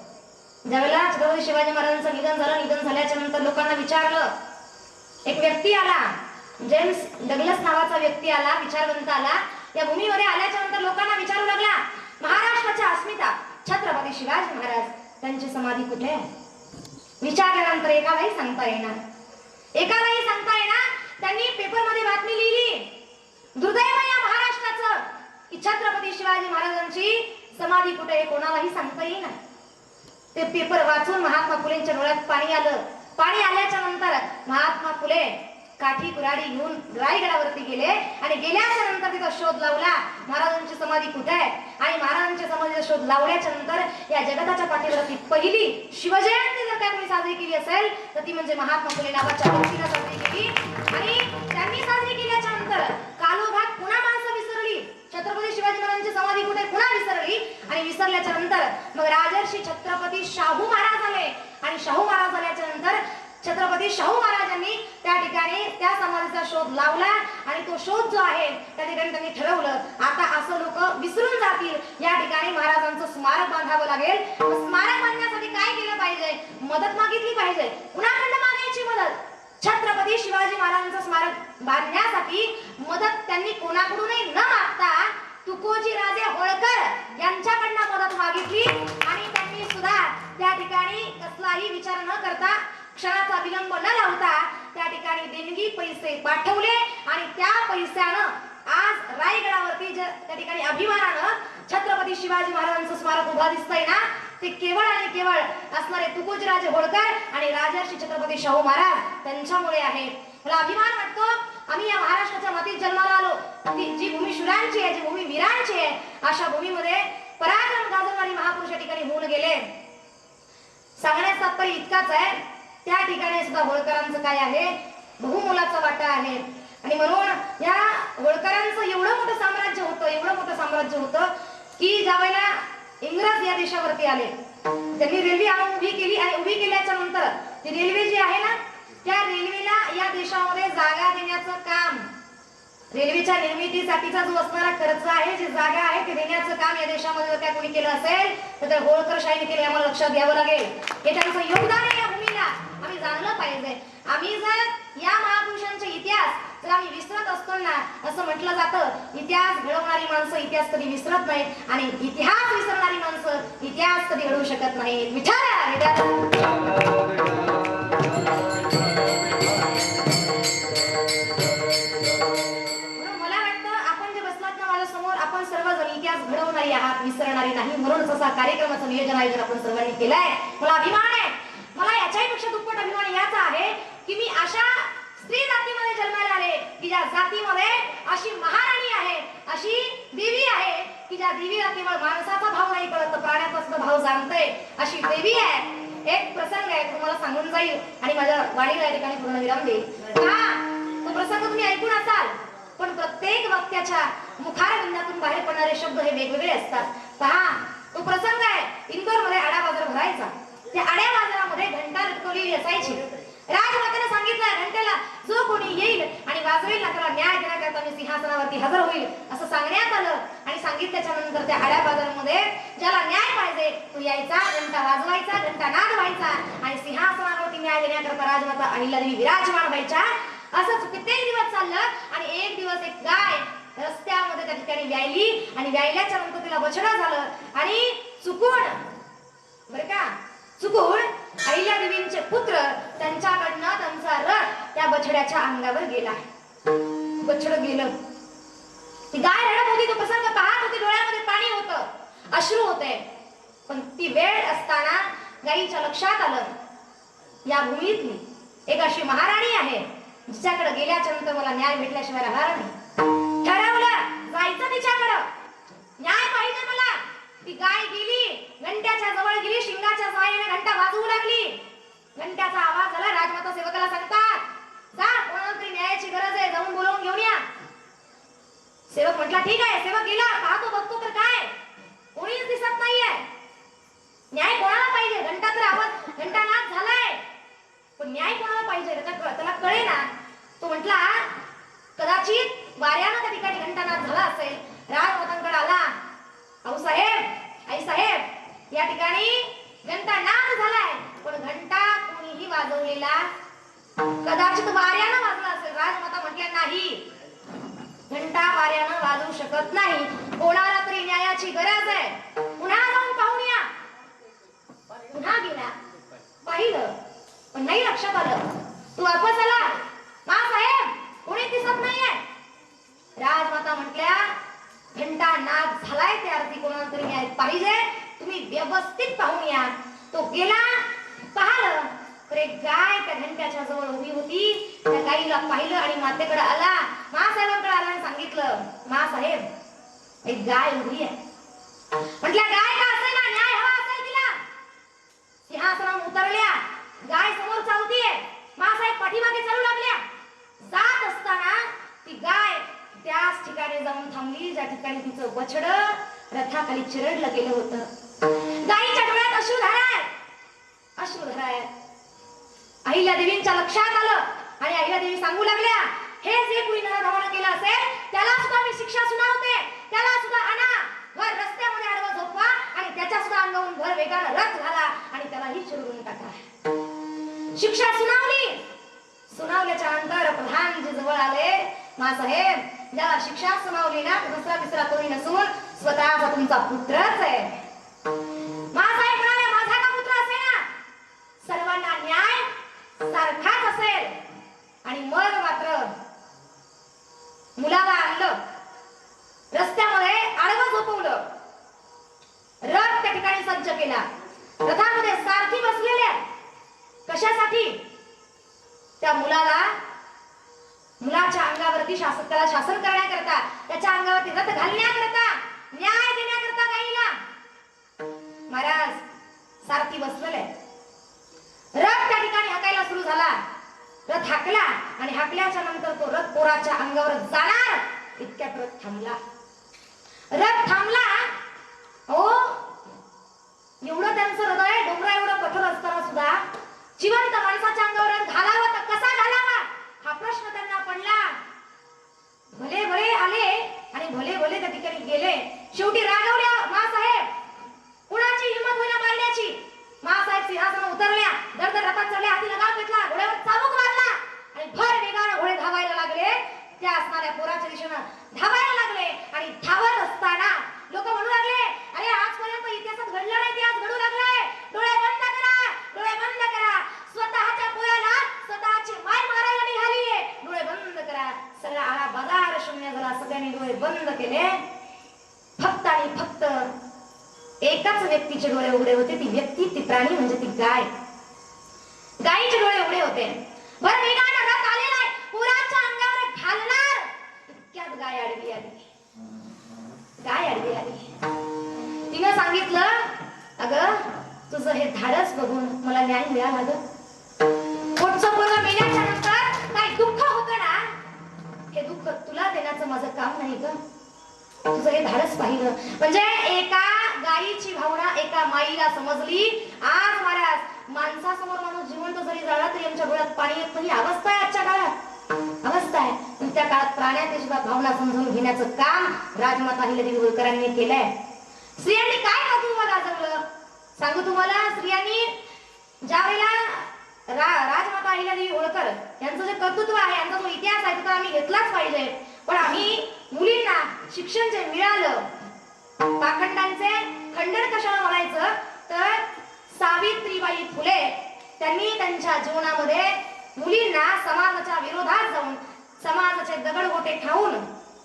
ज्यावेळेला छत्रपती शिवाजी महाराजांचं निधन झालं, निधन झाल्याच्या नंतर लोकांना विचारलं, एक व्यक्ती आला, जेम्स डगलस नावाचा व्यक्ती आला, विचारवंत आला. या भूमीमध्ये आल्याच्या नंतर लोकांना विचारू लागला, महाराष्ट्राच्या अस्मिता छत्रपती शिवाजी महाराज त्यांची समाधी कुठे आहे? विचारल्यानंतर एकालाही सांगता येणार, एकालाही सांगता येणार. त्यांनी पेपरमध्ये बातमी लिहिली, दुर्दैव या महाराष्ट्राचं की छत्रपती शिवाजी महाराजांची समाधी कुठे आहे कोणालाही सांगता येईना. ते पेपर वाचून महात्मा फुलेंच्या डोळ्यात पाणी आलं. पाणी आल्याच्या नंतर महात्मा फुले काठी कुऱ्हाडी घेऊन रायगडावरती गेले आणि गेल्याच्या नंतर तिथं शोध लावला महाराजांची समाधी कुठे आहे. आणि महाराजांच्या समाधीचा शोध लावल्याच्या नंतर या जगताच्या पाठीवरती पहिली शिवजयंती जर काय कोणी साजरी केली असेल तर ती म्हणजे महात्मा फुले नावाच्या व्यक्तीने साजरी केली. आणि त्यांनी साजरी केल्याच्या नंतर कालोभाग पुन्हा माणसं विसरली, छत्रपती शिवाजी महाराजांची समाधी कुठे पुन्हा विसरली. आणि विसरल्याच्या नंतर मग राजर्षी छत्रपती शाहू महाराज आले. आणि शाहू महाराज आल्याच्या नंतर छत्रपती शाहू महाराजांनी त्या ठिकाणी त्या समाधीचा शोध लावला. आणि तो शोध जो आहे त्या ठिकाणी त्यांनी ठरवलं, आता असं लोक विसरून जातील, या ठिकाणी महाराजांचं स्मारक बांधावं लागेल. स्मारक बांधण्यासाठी काय केलं पाहिजे? मदत मागितली पाहिजे. कुणाकडनं मागायची मदत? छत्रपती शिवाजी महाराजांचं स्मारक बांधण्यासाठी मदत त्यांनी कोणाकडूनही न मागता तुकोजी राजे होळकर यांच्याकडनं मदत मागितली. आणि त्यांनी सुद्धा त्या ठिकाणी कसलाही विचार न करता, क्षणाचा विलंब न लावता त्या ठिकाणी देणगी पैसे पाठवले. आणि त्या पैशानं आज रायगडावरती त्या ठिकाणी अभिमानानं छत्रपती शिवाजी महाराजांचं स्मारक उभा दिसतंय ना, ते केवळ आणि केवळ असणारे तुकोजीराजे होळकर आणि राजर्षी छत्रपती शाहू महाराज त्यांच्यामुळे आहे. मला अभिमान वाटतो, आम्ही या महाराष्ट्राच्या मातीत जन्माला आलो. जी भूमी शूरांची आहे, जी भूमी वीरांची आहे, अशा भूमीमध्ये पराक्रम गाजवणारी महापुरुष या ठिकाणी होऊन गेले. सांगण्याचा तात्पर्य इतकाच आहे, त्या ठिकाणी सुद्धा होळकरांचं काय आहे, बहुमोलाचा वाटा आहे. आणि म्हणून या होळकरांचं एवढं मोठं साम्राज्य होतं, एवढं मोठं साम्राज्य होतं की ज्यावेळेला इंग्रज या देशावरती आले, त्यांनी रेल्वे आणून उभी केली. आणि उभी केल्याच्या नंतर ती रेल्वे जी आहे ना, त्या रेल्वेला या देशामध्ये जागा देण्याचं काम, रेल्वेच्या निर्मितीसाठीचा जो असणारा खर्च आहे, जी जागा आहे, ते देण्याचं काम या देशामध्ये जर काय कोणी केलं असेल तर त्या होळकरशाहीने केलं. आम्हाला लक्षात घ्यावं लागेल, हे त्यांचं योगदान आहे. या भूमीला आम्ही जाणलं पाहिजे. आम्ही जर या महापुरुषांचे इतिहास जर आम्ही विसरत असतो ना, असं म्हटलं जातं, इतिहास घडवणारी माणसं इतिहास कधी विसरत नाहीत आणि इतिहास विसरणारी माणसं इतिहास कधी घडवू शकत नाहीत. मला वाटतं आपण जे बसलात ना माझ्या समोर, आपण सर्वजण इतिहास घडवणारी आहात, विसरणारी नाही. म्हणूनच असा कार्यक्रमाचं नियोजन आयोजन आपण सर्वांनी केलंय. मला अभिमान आहे. मला याच्याही पेक्षा दुप्पट अभिमान याचा आहे की मी अशा स्त्री जातीमध्ये जन्माला आले की ज्या जातीमध्ये अशी महाराणी आहे, अशी देवी आहे की ज्या देवीला केवळ माणसाचा भाव नाही कळत, तर प्राण्याचा सुद्धा भाव जाणते, अशी देवी आहे. एक प्रसंग आहे, तुम्हाला सांगून जाईल आणि माझ्या वाणीला या ठिकाणी पूर्ण विराम देईल. तो प्रसंग तुम्ही ऐकून असाल, पण प्रत्येक वक्त्याच्या मुखारविंदातून बाहेर पडणारे शब्द हे वेगवेगळे असतात. पहा, तो प्रसंग आहे, इंदोरमध्ये आडा बाजार भरायचा. त्या आड्या बाजारामध्ये घंटा लटकवलेली असायची. राजमातेने सांगितलं, घंटेला जो कोणी येईल आणि वाजवेल ना त्याला न्याय देण्याकरता मी सिंहासनावरती हजर होईल, असं सांगण्यात आलं. आणि सांगितल्याच्या नंतर त्या आड्या बाजारामध्ये ज्याला न्याय पाहिजे तो यायचा, घंटा वाजवायचा, घंटा नाद व्हायचा आणि सिंहासनावरती न्याय देण्याकरता राजमाता अहिल्यादेवी विराजमान व्हायच्या. असंच कित्येक दिवस चाललं आणि एक दिवस एक गाय रस्त्यामध्ये त्या ठिकाणी व्यायली. आणि व्यायल्याच्या नंतर तिला बछडा झालं आणि चुकून, बरं का, चुकून अहिल्यादेवींचे पुत्र त्यांच्याकडनं त्यांचा रथ त्या बछड्याच्या अंगावर गेला. बछड गेलं. ती गाय रडत होती, तो प्रसंग पाहत होती, डोळ्यामध्ये पाणी होतं, अश्रू होते. पण ती वेळ असताना गाईच्या लक्षात आलं, या भूमीतली एक अशी महाराणी आहे जिच्याकडे गेल्याच्या नंतर मला न्याय भेटल्याशिवाय राहणार नाही. ठरवलं जायचं तिच्याकडं, न्याय पाहिजे मला. ती गाय गेली, घंट्याच्या जवळ गेली, शिंगाच्या सहाय्याने घंटा वाजवू लागली. घंट्याचा आवाज म्हटला ठीक आहे. सेवक गेला, पाहतो बघतो तर काय कोणीच दिसत नाहीये. न्याय कोणाला पाहिजे? घंटा तर आवाज घंटानाद झालाय, पण न्याय कोणाला पाहिजे त्याला कळे ना. तो म्हटला कदाचित वाऱ्यानं त्या ठिकाणी घंटानाद झाला असेल. राजमातांकडे आला, आऊ साहेब, आई साहेब, या ठिकाणी घंटानाद झालाय, पण घंटा कोणीही वाजवलेला कदाचित वाऱ्यानं वाजला असेल. राजमाता म्हटल्या नाही, घंटा वाऱ्यानं वाजवू शकत नाही. कोणाला तरी न्यायाची गरज आहे. पुन्हा जाऊन पाहून या. पुन्हा गेला, पाहिलं, पण नाही लक्षात आलं. तू वापस आला, मा साहेब कोणी दिसत नाहीये. राजमाता म्हटल्या घंटा नाद झालाय, त्या अर्थी कोणाला तरी न्याय पाहिजे, तुम्ही व्यवस्थित पाहून या. तो गेला, पाहिलं तर एक गाय त्या घंट्याच्या जवळ उभी होती. त्या गाईला पाहिलं आणि मातेकडे आला, मासाहेबांकडे आला आणि सांगितलं मासाहेब एक गाय उभी आहे. म्हटल्या गाय का असेल ना, न्याय हवा असेल तिला. सिंहासनावर उतरल्या, गाय समोर चालतीये, मासाहेब पाठीमागे चालू लागल्या. जात असताना ती गाय त्याच ठिकाणी जाऊन थांबली ज्या ठिकाणी तिचं बछड रथाखाली चिरडलं गेलं होतं. गायीच्या डोळ्यात अश्रुधारा आहे, अश्रुधारा आहे. अहिल्यादेवींच्या लक्षात आलं आणि अहिल्यादेवी सांगू लागल्या हे जे कुणी नरधमानं केलं असेल त्याला सुद्धा मी शिक्षा सुनावते. त्याला सुद्धा आणा, वर रस्त्यामध्ये आडवं झोपवा आणि त्याच्या सुद्धा अंगावरून भर वेगानं रथ घाला आणि त्यालाही चिरडून टाका. शिक्षा सुनावली. सुनावल्याच्या नंतर प्रधानजी जवळ आले, मासाहेब ज्याला शिक्षा सुनावली ना दुसरा तिसरा कोणी नसून स्वतःचा तुमचा पुत्रच आहे. मासाहेब म्हणाले माझा का पुत्र असे ना, सर्वांना न्याय सारखाच असेल. आणि मग मात्र मुलाला आणलं, रस्त्यामध्ये आडवं झोपवलं, रथ त्या ठिकाणी सज्ज केला. रथामध्ये सारथी बसलेले. कशासाठी? त्या मुलाच्या अंगावरती त्याला शासन करण्याकरता, त्याच्या अंगावरती रथ घालण्याकरता, न्याय देण्याकरता गाईला. महाराज सारथी बसलेले. रथ त्या ठिकाणी हाकायला सुरू झाला. रथ हाकला आणि हाकल्याच्या नंतर तो रथ पोराच्या अंगावर जाणार इतक्यात रथ थांबला. रथ थांबला. हो, एवढं त्यांचं हृदय डोंगरा एवढं कठोर असताना सुद्धा जिवंत माणसाच्या अंगावर रथ घालावा तर कसा घालावा हा प्रश्न त्यांना पडला. भले भले आले आणि भले भले त्या ठिकाणी गेले. शेवटी रागवल्या मासाहेब, कुणाची हिंमत होईना मारण्याची. मासाहेब सिंहासनावर उतरल्या, दरदर रथात चढल्या, हाती लगाम घेतला, घोड्यावर चाबूक मारला आणि भर वेगाने घोडे धावायला लागले. त्या असणाऱ्या पोराच्या दिशेने धावायला लागले आणि धावत असताना लोक म्हणू लागले अरे आजपर्यंत इतिहासात घडलं नाही ते आज घडू लागलंय. डोळे बंद करा, डोळे बंद करा. स्वतःच्या पोराला स्वतःची माय मारायला निघालीये, डोळे बंद करा. सगळा आळा बाजार शून्य झाला. सगळ्यांनी डोळे बंद केले. फक्त आणि फक्त एकाच व्यक्तीचे डोळे उघडे होते. ती व्यक्ती, ती प्राणी म्हणजे ती गाय. गायीचे डोळे उघडे होते. भर वेगाने रथ आलेला आहे, पोराच्या अंगावर घालणार इतक्यात गाय आडवी आली. गाय आडवी आली. तिने सांगितलं अगं तुझं हे धाडस बघून मला न्याय मिळाला. अगं पोटचं पोरं मेल्याच्या नंतर काय दुःख होतं ना, हे दुःख तुला देण्याचं माझं काम नाही ग. तुझं हे धाडस पाहिलं म्हणजे एका गायीची भावना एका माईला समजली. आज महाराज माणसासमोर माणूस जिवंत जरी झाला तरी यांच्या डोळ्यात पाणी येत नाही. अवस्था आहे आजच्या काळात, अवस्था आहे. पण त्या काळात प्राण्याची सुद्धा भावना समजून घेण्याचं काम राजमाता अहिल्यादेवी होळकरांनी केलंय. स्त्रियांनी काय कर्तृत्व गाजवलं सांगू तुम्हाला. स्त्रियांनी ज्या वेळेला राजमाता अहिल्यादेवी होळकर यांचं जे कर्तृत्व आहे, यांचा जो इतिहास आहे तो आम्ही घेतलाच पाहिजे. पण आम्ही मुलींना शिक्षण जे मिळालं, पाखंडांचे खंडन कशाला म्हणायचं तर सावित्रीबाई फुले त्यांनी त्यांच्या जीवनामध्ये मुलींना समाजाच्या विरोधात जाऊन समाजाचे दगडगोटे खाऊन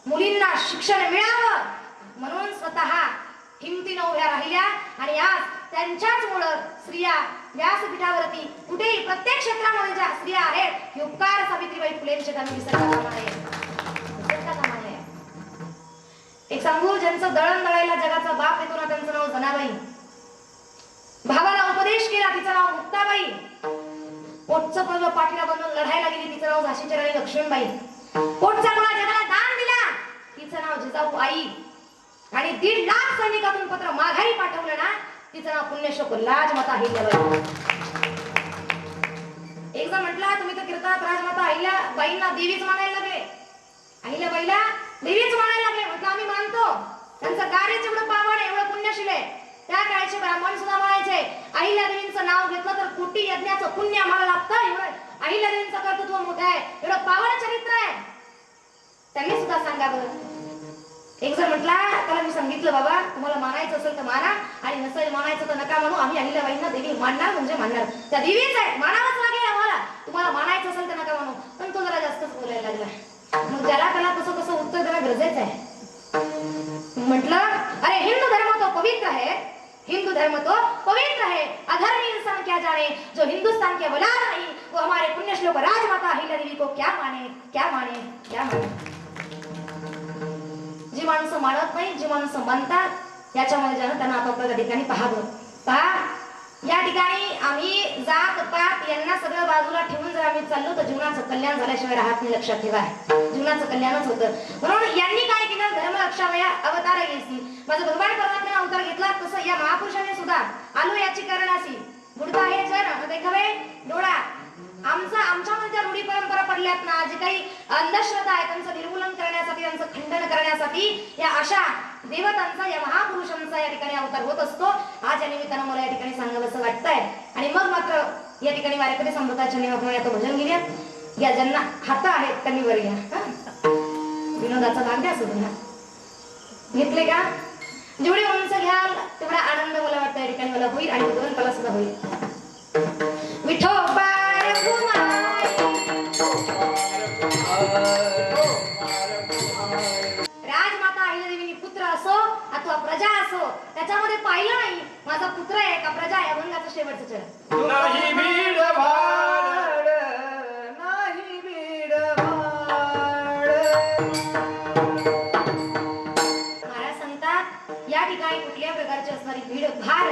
मुलींना शिक्षण मिळावं म्हणून स्वतः हिमतीने उभ्या राहिल्या. आणि आज त्यांच्याचमुळे स्त्रिया व्यासपीठावरती कुठेही प्रत्येक क्षेत्रामध्ये ज्या स्त्रिया आहेत हे उपकार सावित्रीबाई फुलेंचे त्यांनी विसरता कामा नये. एक सांगू, ज्यांचं दळण दळायला जगाचा बाप येतो ना त्यांचं नाव जनाबाई. भावाला उपदेश केला तिचं नाव मुक्ताबाई. पोटचं पर्व पाठीला बांधून लढायला गेली तिचं नाव झाशीची राणी लक्ष्मणबाई. पोटचा गोळा जगाला दान दिला तिचं नाव जिजाऊ आई आणि 1.5 लाख सैनिकातून पत्र माघारी पाठवलं ना, तिचं नाव पुण्यश्लोक राजमाता अहिल्याबाई. एक जण म्हटला तुम्ही तर कीर्तनात राजमाता अहिल्याबाईंना देवीच मानायला लागले, अहिल्याबाईला देवीच मानायला लागले. म्हटलं आम्ही मानतो, त्यांचं कार्यच एवढं पावन आहे, एवढं पुण्यशील आहे. त्या काळचे ब्राह्मण सुद्धा म्हणायचे अहिल्यादेवींचं नाव घेतलं तर कोटी यज्ञाचं पुण्य आम्हाला लागतं. एवढं अहिल्यादेवींचं कर्तृत्व मोठं आहे, एवढं पावन चरित्र आहे. त्यांनी सुद्धा सांगावं. एक जण म्हटला त्याला मी सांगितलं बाबा तुम्हाला मानायचं असेल तर माना आणि नसेल मानायचं तर नका म्हणू, आम्ही अहिल्याबाईंना देवी मानणार म्हणजे मानणार, त्या देवीच आहे, मानावंच लागेल आम्हाला. तुम्हाला मानायचं असेल तर नका म्हणू. पण तो जरा जास्तच बोलायला लागला. मग ज्याला त्याला तसं तसं उत्तर देणं गरजेचं आहे. म्हटलं अरे हिंदू धर्म तो पवित्र है, हिंदू धर्म तो पवित्र है, अधर्मी इंसान क्या जाने, जो हिंदुस्तान के औलाद नहीं वो हमारे पुण्यश्लोक राजमाता अहिल्या देवी को क्या माने, क्या माने, क्या माने. जी माणसं मानत नाही, जी माणसं मानतात याच्यामध्ये ज्यानं त्यांना आपापल्या ठिकाणी पाहावं. पहा या ठिकाणी आम्ही जात पात यांना सगळं बाजूला ठेवून जर आम्ही चाललो तर जीवनाचं कल्याण झाल्याशिवाय राहत नाही. लक्षात ठेवा, जीवनाचं कल्याणच होतं. म्हणून यांनी काय केलं, धर्म रक्षावया अवतार घेतली. माझं भगवान परमात्म्याने अवतार घेतला तसं या महापुरुषाने सुद्धा आलो याची कारणाशी बुडता हे जर देखावे डोळा. आमच्यामध्ये ज्या रूढी परंपरा पडल्यात ना, जे काही अंधश्रद्धा आहे त्यांचं निर्मूलन करण्यासाठी, त्यांचं खंडन करण्यासाठी या अशा देवतांचा, या महापुरुषांचा या ठिकाणी अवतार होत असतो. आज या निमित्तानं मला या ठिकाणी सांगावं असं वाटतंय. आणि मग मात्र या ठिकाणी वारकरी संप्रदायाच्या नियमाप्रमाणे आता भजन घेऊया. या ज्यांना हात आहेत त्यांनी वर घ्या. विनोदाचा भाग द्या सुद्धा घेतले का? जेवढी उंच घ्याल तेवढा आनंद मला वाटतं या ठिकाणी मला होईल आणि ग्रंथाला सुद्धा होईल. विठोबा राजमाता अहिल्यादेवीनी पुत्र असो अथवा प्रजा असो त्याच्यामध्ये पाहिलं नाही माझा पुत्र आहे का प्रजा आहे. अभंगाचं शेवटचं चरण. नाही भीड भाड, नाही भीड भाड. महाराज सांगतात या ठिकाणी कुठल्या प्रकारची असणारी भीड भाड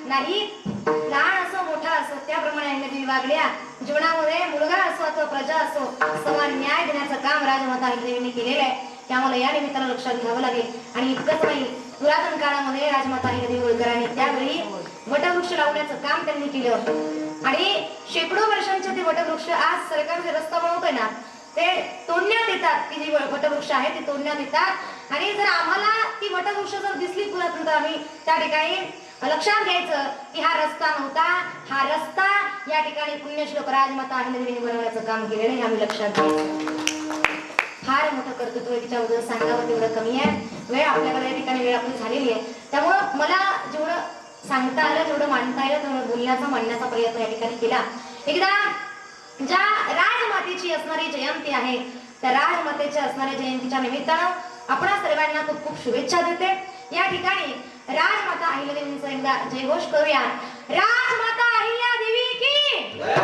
नाही. लहान असो मोठा असो त्याप्रमाणे अहिल्यादेवी वागल्या. जीवनामध्ये मुलगा असो अथवा प्रजा असो समान न्याय देण्याचं काम राजमाता अहिल्यादेवीने केलेलं आहे. त्यामुळे या निमित्तानं लक्षात घ्यावं लागेल. आणि इतकंच नाही, पुरातन काळामध्ये राजमाता अहिल्यादेवी होळकरांनी त्यावेळी वटवृक्ष लावण्याचं काम त्यांनी केलं आणि शेकडो वर्षांचे ते वटवृक्ष आज सरकार जे रस्ता बनवतोय ना ते तोडण्यात येतात. ती जी वटवृक्ष आहे ती तोडण्यात येतात आणि जर आम्हाला ती वटवृक्ष जर दिसली पुरातन तर आम्ही त्या ठिकाणी लक्षात घ्यायचं की हा रस्ता नव्हता, हा रस्ता या ठिकाणी पुण्यश्लोक राजमाता अहिल्यादेवीने बनवण्याचं काम केलेलं आहे. आम्ही लक्षात घ्यायचं. फार मोठं कर्तृत्व तिच्याबद्दल सांगावं तेवढं कमी आहे. वेळ आपल्याकडे या ठिकाणी वेळ आपली झालेली आहे. त्यामुळं मला जेवढं सांगता आलं जेवढं मांडता आलं तेवढं बोलण्याचा मांडण्याचा प्रयत्न या ठिकाणी केला. एकदा ज्या राजमातेची असणारी जयंती आहे त्या राजमातेच्या असणाऱ्या जयंतीच्या निमित्तानं आपणा सर्वांना खूप खूप शुभेच्छा देते. या ठिकाणी राजमाता अहिल्यादेवींचा एकदा जयघोष करूया. राजमाता अहिल्यादेवी की जय,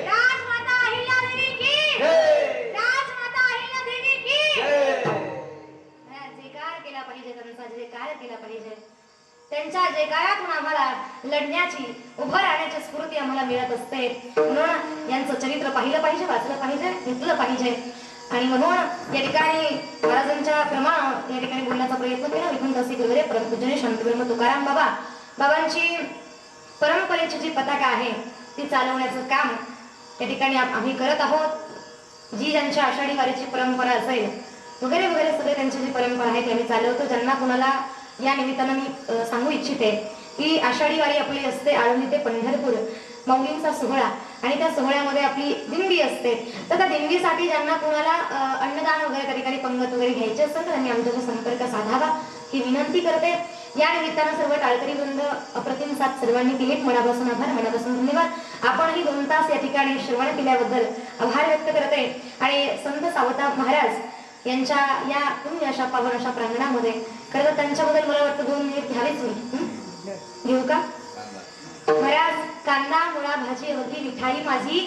राजमाता अहिल्यादेवी की जय, राजमाता अहिल्यादेवी की जय. जयकार केला पाहिजे, त्यांचा जयकार केला पाहिजे. त्यांच्या जयकारातून आम्हाला लढण्याची, उभं राहण्याची स्फूर्ती आम्हाला मिळत असते. म्हणून यांचं चरित्र पाहिलं पाहिजे, वाचलं पाहिजे, घेतलं पाहिजे. आणि म्हणून या ठिकाणी महाराजांच्या प्रमाण या ठिकाणी बोलण्याचा प्रयत्न केला. विकुंठदासी गुरुदेव परमपूजनीय शांतब्रह्म तुकाराम बाबांची परंपरेची जी पताका आहे ती चालवण्याचं काम या ठिकाणी आम्ही करत आहोत. जी ज्यांच्या आषाढी वारीची परंपरा असेल वगैरे वगैरे सगळे त्यांची जी परंपरा आहे ती आम्ही चालवतो. ज्यांना कुणाला या निमित्तानं मी सांगू इच्छिते की आषाढी वारी आपली असते आळंदी ते पंढरपूर, माऊलींचा सोहळा आणि त्या सोहळ्यामध्ये आपली दिंडी असते. तर त्या दिंडीसाठी ज्यांना कुणाला अन्नदान वगैरे त्या ठिकाणी पंगत वगैरे घ्यायचे असेल तर त्यांनी आमच्याशी संपर्क साधावा ही विनंती करते. या निमित्तानं सर्व टाळकरी वृंद अप्रतिम साथ सर्वांनी केली. मनापासून आभार, मनापासून धन्यवाद. आपणही 2 तास या ठिकाणी श्रवण केल्याबद्दल आभार व्यक्त करते. आणि संत सावता महाराज यांच्या या पुण्य अशा पावन अशा प्रांगणामध्ये खरं तर त्यांच्याबद्दल मला वाटतं 2 मिनिट घ्यावेच होईल. घेऊ का? महाराज कांदा मुळा भाजी होती मिठाई माझी.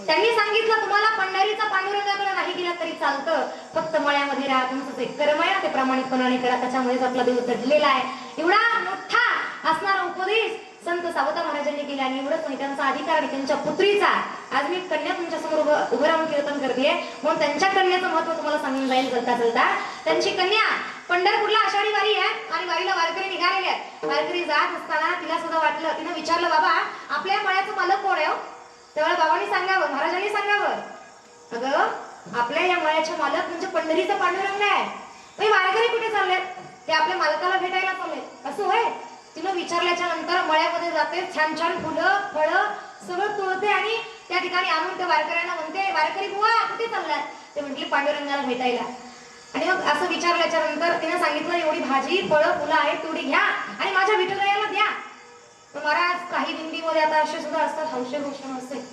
त्यांनी सांगितलं तुम्हाला पंढरीचा पांडुरंगाकडे नाही गेला तरी चालतं, फक्त मळ्यामध्ये राहा, तुमचं एक कर्म आहे ते प्रामाणिकपणाने करा, त्याच्यामुळेच आपला देव दडलेला आहे. एवढा मोठा असणारा उपदेश संत सावता महाराजांनी केला. आणि एवढंच नाही, त्यांचा अधिकार आणि त्यांच्या पुत्रीचा आज मी कन्या तुमच्या समोर उभं राहून कीर्तन करते म्हणून त्यांच्या कन्याचं महत्व तुम्हाला सांगून जाईल चलता चलता. त्यांची कन्या पंढरपूरला आषाढी वारी आहे आणि वारीला वारकरी निघालेले आहेत. वारकरी जात असताना तिला सुद्धा वाटलं, तिनं विचारलं, बाबा आपल्या मळ्याचं मालक कोण आहे हो? तेव्हा बाबांनी सांगावं, महाराजांनी सांगावं, अगं आपल्या या मळ्याचे मालक म्हणजे पंढरीचा पांडुरंग आहे. वारकरी कुठे चाललेत? ते आपल्या मालकाला भेटायला चाललेत. असं होय? तिनं विचारल्याच्या नंतर मळ्यामध्ये जाते, छान छान फुलं फळं सगळं तोडते आणि त्या ठिकाणी आणून त्या वारकऱ्यांना म्हणते, वारकरी बुवा कुठे चाललात? ते म्हटले पांडुरंगाला भेटायला. आणि मग असं विचारल्याच्या नंतर तिने सांगितलं, एवढी भाजी फळं फुलं आहेत तेवढी घ्या आणि माझ्या विठुरायाला द्या. तर महाराज काही दिंडीमध्ये आता असे सुद्धा असतात, हौशे भूषण असते,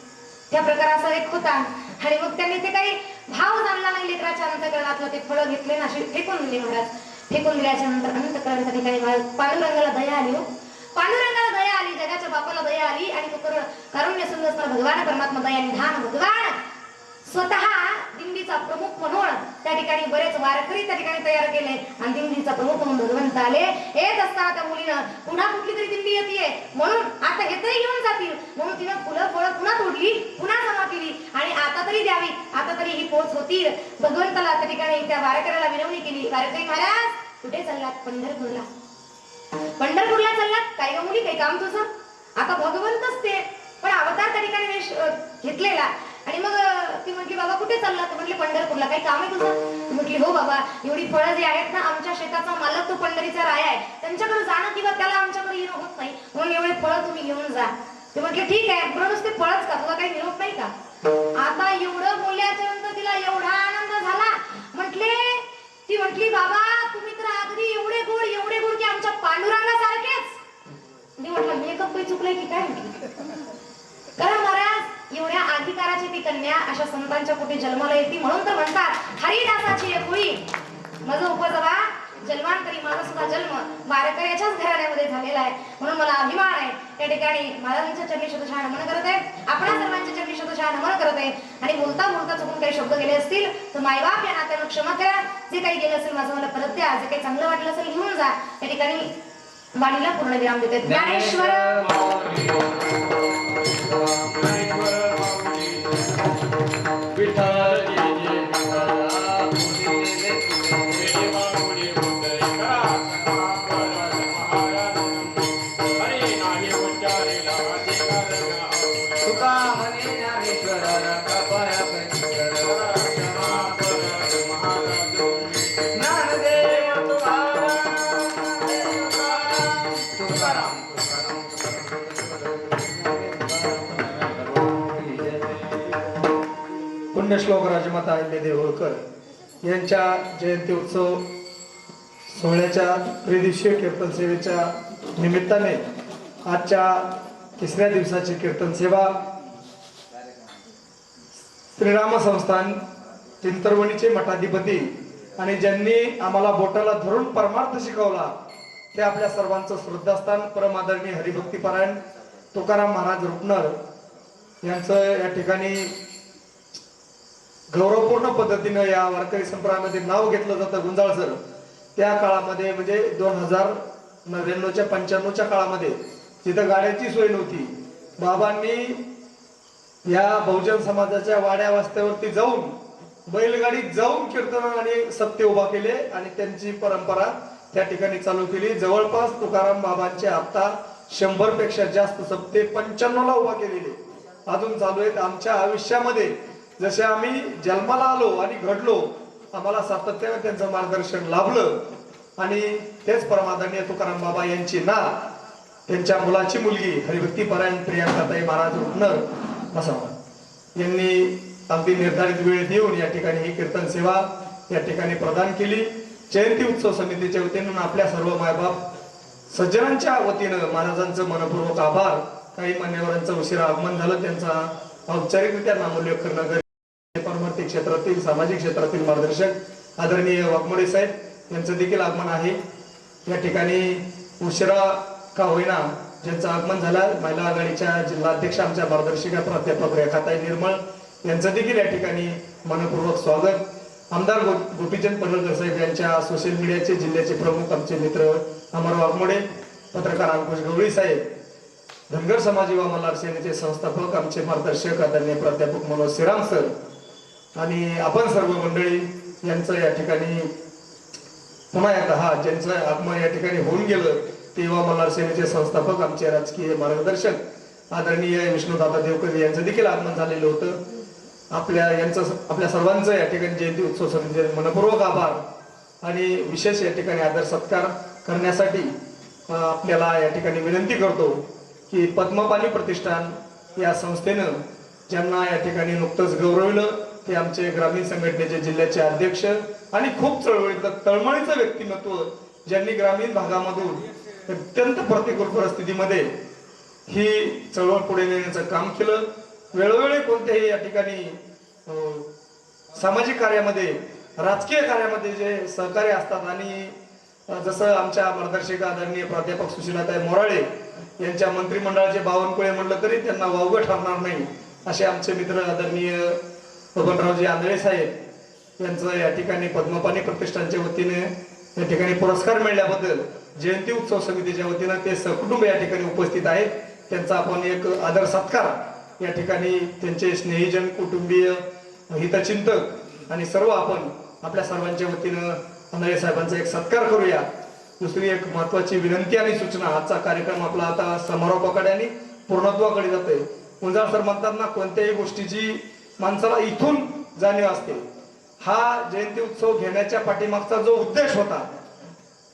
त्या प्रकाराचा एक होता. आणि मग त्यांनी ते काही भाव जाणला नाही लेकराच्या अंतःकरणातलं, ते फळं घेतले ना असे फेकून दिले. महाराज फेकून दिल्याच्या नंतर अंतःकरणाच्या ठिकाणी पांडुरंगाला दया आली. पांडुरंगाला दया आली, जगाच्या बापाला दया आली आणि तो कारुण्य सुंदर असणारा भगवान परमात्मा दया निधान भगवान स्वतः दिंडीचा प्रमुख म्हणून त्या ठिकाणी बरेच वारकरी त्या ठिकाणी तयार केले आणि दिंडीचा प्रमुख म्हणून भगवंत आले. येत असताना त्या मुलीनं पुन्हा कुठली तरी दिंडी येते म्हणून आता हे तरी घेऊन जातील म्हणून तिनं फुलं फळं पुन्हा तोडली, पुन्हा जमा केली आणि आता तरी द्यावी, आता तरी ही पोच होतील. भगवंताला त्या ठिकाणी त्या वारकऱ्याला विनवणी केली, वारकरी महाराज कुठे चाललात? पंढरपूरला. पंढरपूरला चाललात? काय ग मुली, काही काम तुझं? आता भगवंतच ते पण अवतार त्या ठिकाणी वेश घेतलेला. आणि मग ती म्हटली, बाबा कुठे चालला? म्हटले पंढरपूरला. काही काम आहे तुझं? म्हटली, हो बाबा, एवढी फळं जी आहेत ना, आमच्या शेताचा मालक तो पंढरीचा राया आहे, त्यांच्याकडे जाणं किंवा त्याला आमच्याकडे येणं होत नाही म्हणून एवढे फळं तुम्ही घेऊन जा. ते म्हटले ठीक आहे, बरं नुसते फळच का, तुला काही निरोप नाही का? आता एवढं बोलल्याच्या नंतर तिला एवढा आनंद झाला. ती म्हटली, बाबा तुम्ही तर अगदी एवढे गोड की आमच्या पांडुरंगासारखेच. मी म्हटलं मेकअप काही चुकलंय की काय? कारण महाराज एवढ्या अधिकाराची ती कन्या अशा संतांच्या पोटी जन्माला येते म्हणून तर म्हणतात हरिदासाची एकुळी माझं उपजवा जन्मांतरी. माझा सुद्धा जन्म वारकऱ्याच्याच घराण्यामध्ये झालेला आहे म्हणून मला अभिमान आहे. त्या ठिकाणी महाराजांच्या चरणी शतशः नमन करत आहे, आपणा सर्वांच्या चरणी शतशः नमन करत आहे. आणि बोलता चुकून काही शब्द गेले असतील तर मायबाप या नात्यानं क्षमा करा. जे काही गेलं असेल माझं मला परत द्या, जे काही चांगलं वाटलं असेल घेऊन जा. त्या ठिकाणी वाणीला पूर्ण विराम देते. ज्ञानेश्वर पुण्यश्लोक राजमाता अहिल्यादेवी होळकर यांच्या जयंती उत्सव सोहळ्याच्या त्रिदिवसीय कीर्तन सेवेच्या निमित्ताने आजच्या तिसऱ्या दिवसाची कीर्तन सेवा श्रीराम संस्थान चिंतरवणीचे मठाधिपती आणि ज्यांनी आम्हाला बोटाला धरून परमार्थ शिकवला ते आपल्या सर्वांचं श्रद्धास्थान परमादरणीय हरिभक्तीपरायण तुकाराम महाराज रुपनर यांचं या ठिकाणी गौरवपूर्ण पद्धतीनं या वारकरी संप्रदायामध्ये नाव घेतलं जातं. गुंजाळसर त्या काळामध्ये म्हणजे 2099च्या 95च्या काळामध्ये तिथं गाड्याची सोय नव्हती. बाबांनी या बहुजन समाजाच्या वाड्या वस्त्यावरती जाऊन बैलगाडीत जाऊन कीर्तन आणि सप्ते उभा केले आणि त्यांची परंपरा त्या ठिकाणी चालू केली. जवळपास तुकाराम बाबांचे आता 100 पेक्षा जास्त सप्ते 95ला उभा केलेले अजून चालू आहेत. आमच्या आयुष्यामध्ये जसे आम्ही जन्माला आलो आणि घडलो आम्हाला सातत्याने त्यांचं मार्गदर्शन लाभलं आणि तेच परमादरणीय तुकाराम बाबा यांची त्यांच्या मुलाची मुलगी हरिभक्तीपरायण प्रियांकाताई महाराज रुपनर बसावा यांनी अगदी निर्धारित वेळ देऊन या ठिकाणी ही कीर्तन सेवा या ठिकाणी प्रदान केली. जयंती उत्सव समितीच्या वतीनं आपल्या सर्व मायबाप सज्जनांच्या वतीनं महाराजांचं मनपूर्वक आभार. काही मान्यवरांचं उशिरा आगमन झालं, त्यांचा औपचारिकरित्या नामोल्लेख करणं पारमार्थिक क्षेत्रातील सामाजिक क्षेत्रातील मार्गदर्शक आदरणीय वाघमोडे साहेब यांचं देखील आगमन आहे. या ठिकाणी उशिरा का होईना ज्यांचं आगमन झालं महिला आघाडीच्या जिल्हा अध्यक्ष आमच्या मार्गदर्शिका प्राध्यापक रेखाताई निर्मळ यांचं देखील या ठिकाणी मनपूर्वक स्वागत. आमदार गोपीचंद पडळकर साहेब यांच्या सोशल मीडियाचे जिल्ह्याचे प्रमुख आमचे मित्र अमर वाघमोडे, पत्रकार अंकुश गवळी साहेब धनगर समाज युवा मल्हार सेनेचे संस्थापक आमचे मार्गदर्शक आदरणीय प्राध्यापक मनोज श्रीराम सर आणि आपण सर्व मंडळी यांचं या ठिकाणी पुन्हा एकदा ज्यांचं आगमन या ठिकाणी होऊन गेलं ते युवा मल्हार सेनेचे संस्थापक आमचे राजकीय मार्गदर्शक आदरणीय विष्णुदादा देवकर यांचं देखील आगमन झालेलं होतं. आपल्या सर्वांचं या ठिकाणी जयंती उत्सव समितीचे मनपूर्वक आभार आणि विशेष या ठिकाणी आदर सत्कार करण्यासाठी आपल्याला या ठिकाणी विनंती करतो की पद्मपाणी प्रतिष्ठान या संस्थेनं ज्यांना या ठिकाणी नुकतंच गौरवलं ते आमचे ग्रामीण संघटनेचे जिल्ह्याचे अध्यक्ष आणि खूप तळमळीचं व्यक्तिमत्व ज्यांनी ग्रामीण भागामधून अत्यंत प्रतिकूल परिस्थितीमध्ये ही चळवळ पुढे नेण्याचं काम केलं. वेळोवेळी कोणत्याही या ठिकाणी सामाजिक कार्यामध्ये राजकीय कार्यामध्ये जे सहकार्य असतात आणि जसं आमच्या मार्गदर्शक आदरणीय प्राध्यापक सुशीलाताई मोराळे यांच्या मंत्रिमंडळाचे बावनकुळे म्हणलं तरी त्यांना वावगं ठरणार नाही असे आमचे मित्र आदरणीय बबनरावजी आंधळे साहेब यांचं या ठिकाणी पद्मपाणी प्रतिष्ठानच्या वतीने या ठिकाणी पुरस्कार मिळाल्याबद्दल जयंती उत्सव समितीच्या वतीनं ते सहकुटुंब या ठिकाणी उपस्थित आहेत. त्यांचा आपण एक आदर सत्कार या ठिकाणी त्यांचे स्नेहीजन कुटुंबीय हितचिंतक आणि सर्व आपण आपल्या सर्वांच्या वतीनं आंधळे साहेबांचा एक सत्कार करूया. दुसरी एक महत्वाची विनंती आणि सूचना, आजचा कार्यक्रम आपला आता समारोपाकडे आणि पूर्णत्वाकडे जातोय. गुंजाळ सर म्हणतात ना, कोणत्याही गोष्टीची माणसाला इथून जाणीव असते. हा जयंती उत्सव घेण्याच्या पाठीमागचा जो उद्देश होता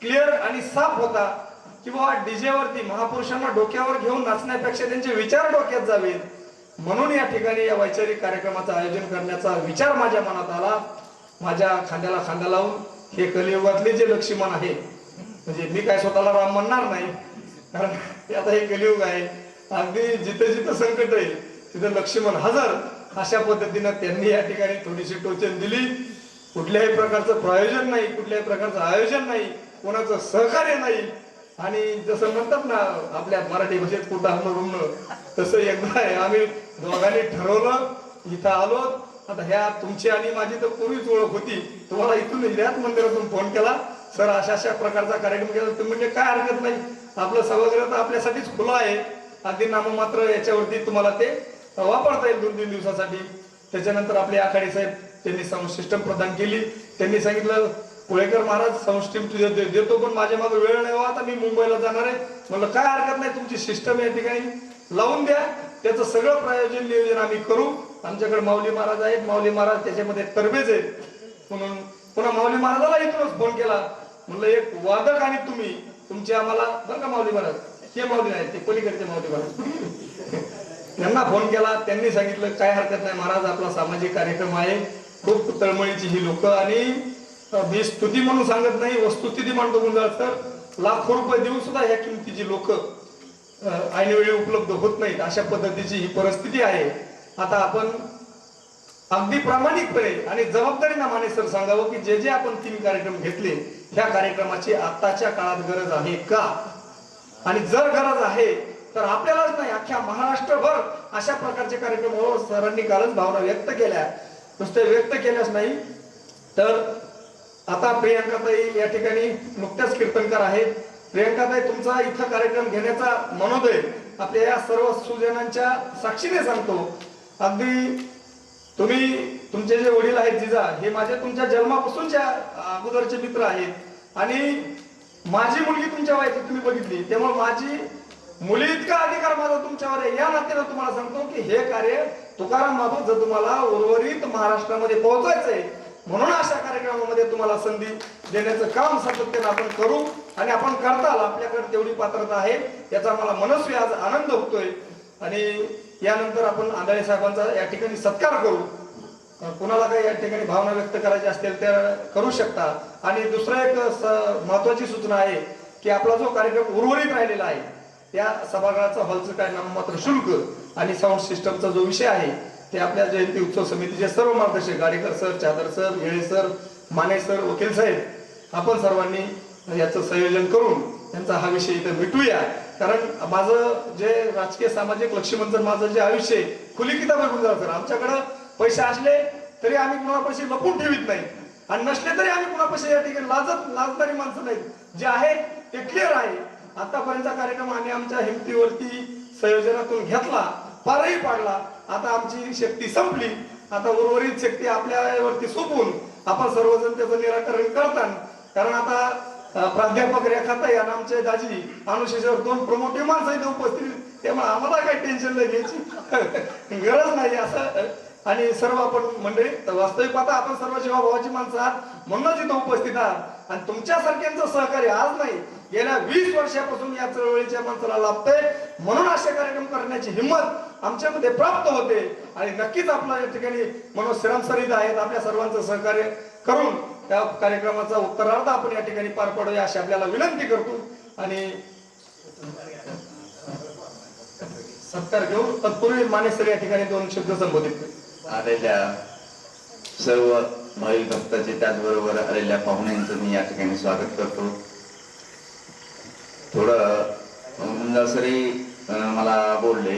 क्लिअर आणि साफ होता की बाबा डीजे वरती महापुरुषांना डोक्यावर घेऊन नाचण्यापेक्षा त्यांचे विचार डोक्यात जावेत म्हणून या ठिकाणी या वैचारिक कार्यक्रमाचं आयोजन करण्याचा विचार माझ्या मनात आला. माझ्या खांद्याला खांदा लावून हे कलियुगातले जे लक्ष्मण आहे, म्हणजे मी काय स्वतःला राम म्हणणार नाही कारण आता हे कलियुग आहे, अगदी जिथे जिथं संकट आहे तिथं लक्ष्मण हजर अशा पद्धतीनं त्यांनी या ठिकाणी थोडीशी टोचन दिली. कुठल्याही प्रकारचं प्रयोजन नाही, कुठल्याही प्रकारचं आयोजन नाही, कोणाचं सहकार्य नाही आणि जसं म्हणतात ना आपल्या मराठी भाषेत कुठं तसं एकदा आम्ही दोघांनी ठरवलं, इथं आलो. आता ह्या तुमची आणि माझी तर पूर्वीच ओळख होती. तुम्हाला इथून हिऱ्यात मंदिरातून फोन केला, सर अशा अशा प्रकारचा कार्यक्रम केला, तुम्ही म्हणजे काय हरकत नाही, आपलं सभागृह तर आपल्यासाठीच खुलं आहे, अगदी नाममात्र याच्यावरती तुम्हाला ते वापरता येईल 2-3 दिवसासाठी. त्याच्यानंतर आपले आखाडे साहेब त्यांनी साऊंड सिस्टम प्रदान केली. त्यांनी सांगितलं कोळेकर महाराज साऊंड सिस्टम तुझे देतो पण माझ्या मागे वेळ नाही, आता मी मुंबईला जाणार आहे. म्हणलं काय हरकत नाही, तुमची सिस्टम या ठिकाणी लावून द्या, त्याचं सगळं प्रायोजन नियोजन आम्ही करू. आमच्याकडे माऊली महाराज आहेत, माऊली महाराज त्याच्यामध्ये तरबेज आहेत म्हणून पुन्हा माऊली महाराजाला इथूनच फोन केला. म्हणलं एक वादक आणि तुम्ही तुमचे आम्हाला बरं का माऊली महाराज, हे माऊली नाही ते पलीकडचे माऊली महाराज त्यांना फोन केला. त्यांनी सांगितलं काय हरकत नाही महाराज, आपला सामाजिक कार्यक्रम आहे, खूप तळमळीची ही लोक आणि मी स्तुती म्हणून सांगत नाही, वस्तुस्थिती म्हणतो गुंजाळ सर, लाखो रुपये देऊन सुद्धा ह्या किमतीची लोक ऐनवेळी उपलब्ध होत नाहीत, अशा पद्धतीची ही परिस्थिती आहे. आता आपण अगदी प्रामाणिकपणे आणि जबाबदारीने माने सर सांगावं की जे जे आपण 3 कार्यक्रम घेतले ह्या कार्यक्रमाची आताच्या काळात गरज आहे का, आणि जर गरज आहे तर आपल्यालाच नाही अख्ख्या महाराष्ट्रभर अशा प्रकारचे कार्यक्रम सरांनी कालच भावना व्यक्त केल्या, नुसते व्यक्त केल्याच नाही तर आता प्रियंकाताई या ठिकाणी नुकत्याच कीर्तनकार आहेत. प्रियंकाताई तुमचा इथं कार्यक्रम घेण्याचा मनोदय आपल्या या सर्व सुजनांच्या साक्षीने सांगतो. अगदी तुम्ही तुमचे जे वडील आहेत जिजा हे माझे तुमच्या जन्मापासूनच्या अगोदरचे मित्र आहेत आणि माझी मुलगी तुमच्या वयाची तुम्ही बघितली, त्यामुळे माझी मुली इतका अधिकार माझा तुमच्यावर आहे. या नात्यानं तुम्हाला सांगतो की हे कार्य तुकाराम माधव जर तुम्हाला उर्वरित महाराष्ट्रामध्ये पोहोचायचंय म्हणून अशा कार्यक्रमामध्ये तुम्हाला संधी देण्याचं काम सातत्याने आपण करू आणि आपण करताल, आपल्याकडे तेवढी पात्रता आहे याचा मला मनस्वी आज आनंद होतोय. आणि यानंतर आपण आंधळे साहेबांचा या ठिकाणी सत्कार करू. कुणाला काही या ठिकाणी भावना व्यक्त करायची असतील त्या करू शकता. आणि दुसरं एक महत्वाची सूचना आहे की आपला जो कार्यक्रम उर्वरित राहिलेला आहे त्या सभागृहाचा हॉलचं काय नाममात्र शुल्क आणि साऊंड सिस्टमचा जो विषय आहे ते आपल्या जयंती उत्सव समितीचे सर्व मार्गदर्शक गाडेकर सर, चादर सर, येळे सर, माने सर, वकील साहेब आपण सर्वांनी याचं संयोजन करून त्यांचा हा विषय इथे मिटूया. कारण माझं जे राजकीय सामाजिक लक्ष्मण माझं जे आयुष्य आहे खुली किताब बघून जातं. आमच्याकडं पैसे असले तरी आम्ही कुणापाशी लपून ठेवीत नाही आणि नसले तरी आम्ही कुणापाशी या ठिकाणी लाजणारी माणसं नाहीत. जे आहे ते क्लिअर आहे. आतापर्यंतचा कार्यक्रम आम्ही आमच्या हिमतीवरती संयोजनातून घेतला, पारही पाडला. आता आमची शक्ती संपली. आता उर्वरित शक्ती आपल्यावरती सोपवून आपण सर्वजण त्याचं निराकरण करतात. कारण आता प्राध्यापक रेखाताई आणि आमचे दाजी अनुशेषावर 2 प्रमोटिव्ह माणसं इथे उपस्थित, त्यामुळे आम्हाला काही टेन्शन नाही घ्यायची गरज नाही असं. आणि सर्व आपण मंडळी वास्तविक पाहता आपण सर्व जीवाभावाची माणसं आहात म्हणूनच इथं उपस्थित आहात. आणि तुमच्यासारख्यांचं सहकार्य आज नाही, गेल्या 20 वर्षापासून या चळवळीच्या माणसाला लाभतंय. म्हणून असे कार्यक्रम करण्याची हिंमत आमच्यामध्ये प्राप्त होते. आणि नक्कीच आपला या ठिकाणी मनोज श्रीराम आहेत, आपल्या सर्वांचं सहकार्य करून त्या कार्यक्रमाचा उत्तरार्ध आपण या ठिकाणी पार पाडूया अशी आपल्याला विनंती करतो. आणि सत्कार घेऊ. तत्पूर्वी मानेसर या ठिकाणी 2 शब्द संबोधित आलेल्या सर्व भाविक भक्ताचे त्याचबरोबर आलेल्या पाहुण्यांचं मी या ठिकाणी स्वागत करतो. थोडं सरी मला बोलले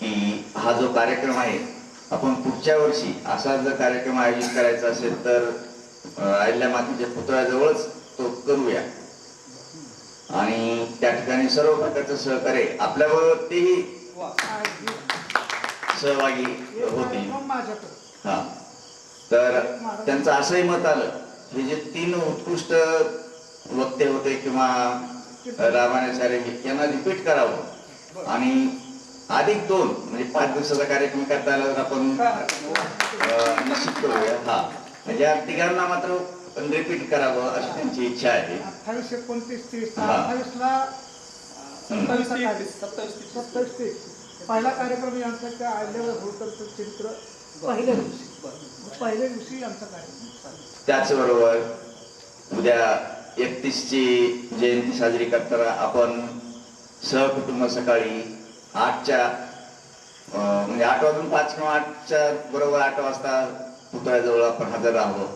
की हा जो कार्यक्रम आहे आपण पुढच्या वर्षी असा जर कार्यक्रम आयोजित करायचा असेल तर अहिल्या मातेच्या पुतळ्याजवळच तो करूया. आणि त्या ठिकाणी सर्व प्रकारचं सहकार्य आपल्याबरोबर तेही सहभागी होतील. हा, तर त्यांचं असंही मत आलं हे जे 3 उत्कृष्ट वक्ते होते किंवा रामायणाचार्य यांना रिपीट करावं आणि अधिक 2 म्हणजे 5 दिवसाचा कार्यक्रम करता आला तर आपण निश्चित करूया. हा, या तिघांना मात्र रिपीट करावं अशी त्यांची इच्छा आहे. 28, 29, 30, 28 ला 27 पहिला कार्यक्रम आमचा त्या आल्यावर होतं चित्र पहिल्या दिवशी आमचा कार्यक्रम. त्याचबरोबर उद्या 31ची जयंती साजरी करताना आपण सहकुटुंब सकाळी 8च्या म्हणजे 8 वाजून 5 किंवा 8च्या बरोबर 8 वाजता पुतळ्याजवळ आपण हजर राहावं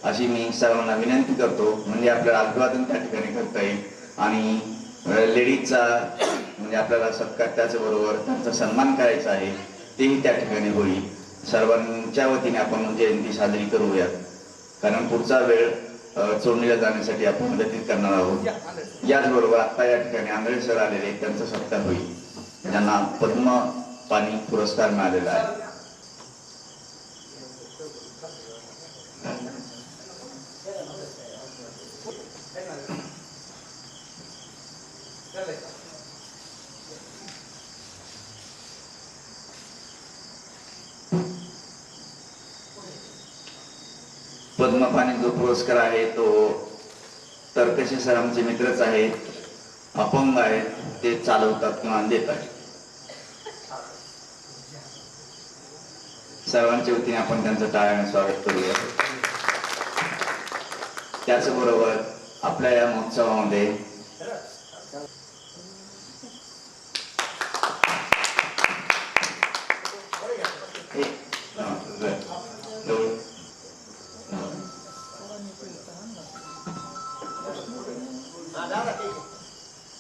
अशी मी सर्वांना विनंती करतो. म्हणजे आपल्याला अभिवादन त्या ठिकाणी करता येईल आणि लेडीजचा म्हणजे आपल्याला सत्कार त्याचबरोबर त्यांचा सन्मान करायचा आहे तेही त्या ठिकाणी होईल. सर्वांच्या वतीने आपण जयंती साजरी करूयात. कारण पुढचा वेळ चोंडीला जाण्यासाठी आपण मदतीत करणार आहोत. याचबरोबर आता या ठिकाणी आंधळे सर आलेले त्यांचा सत्कार होईल, ज्यांना पद्म पाणी पुरस्कार मिळालेला आहे. पद्मपाणी जो पुरस्कार आहे तो तरकशे सर आमचे मित्रच आहेत, अपंग आहेत, ते चालवतात किंवा देतात. सर्वांच्या वतीने आपण त्यांचं टाळ्याने स्वागत करूया. त्याचबरोबर आपल्या या महोत्सवामध्ये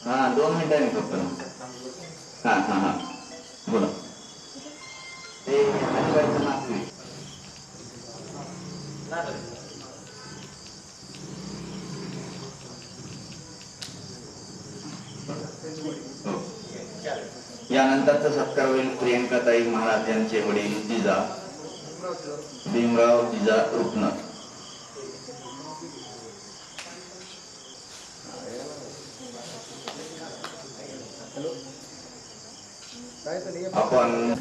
हा 2 मिनिटांनी फक्त हा बोला. ते अजिबात नागपूर यानंतरचा सत्कार होईल प्रियंकाताई महाराज यांचे वडील जिजा भीमराव जिजा रुपनर. आपण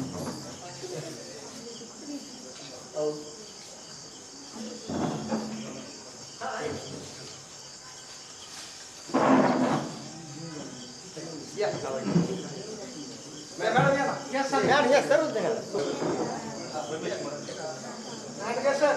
सर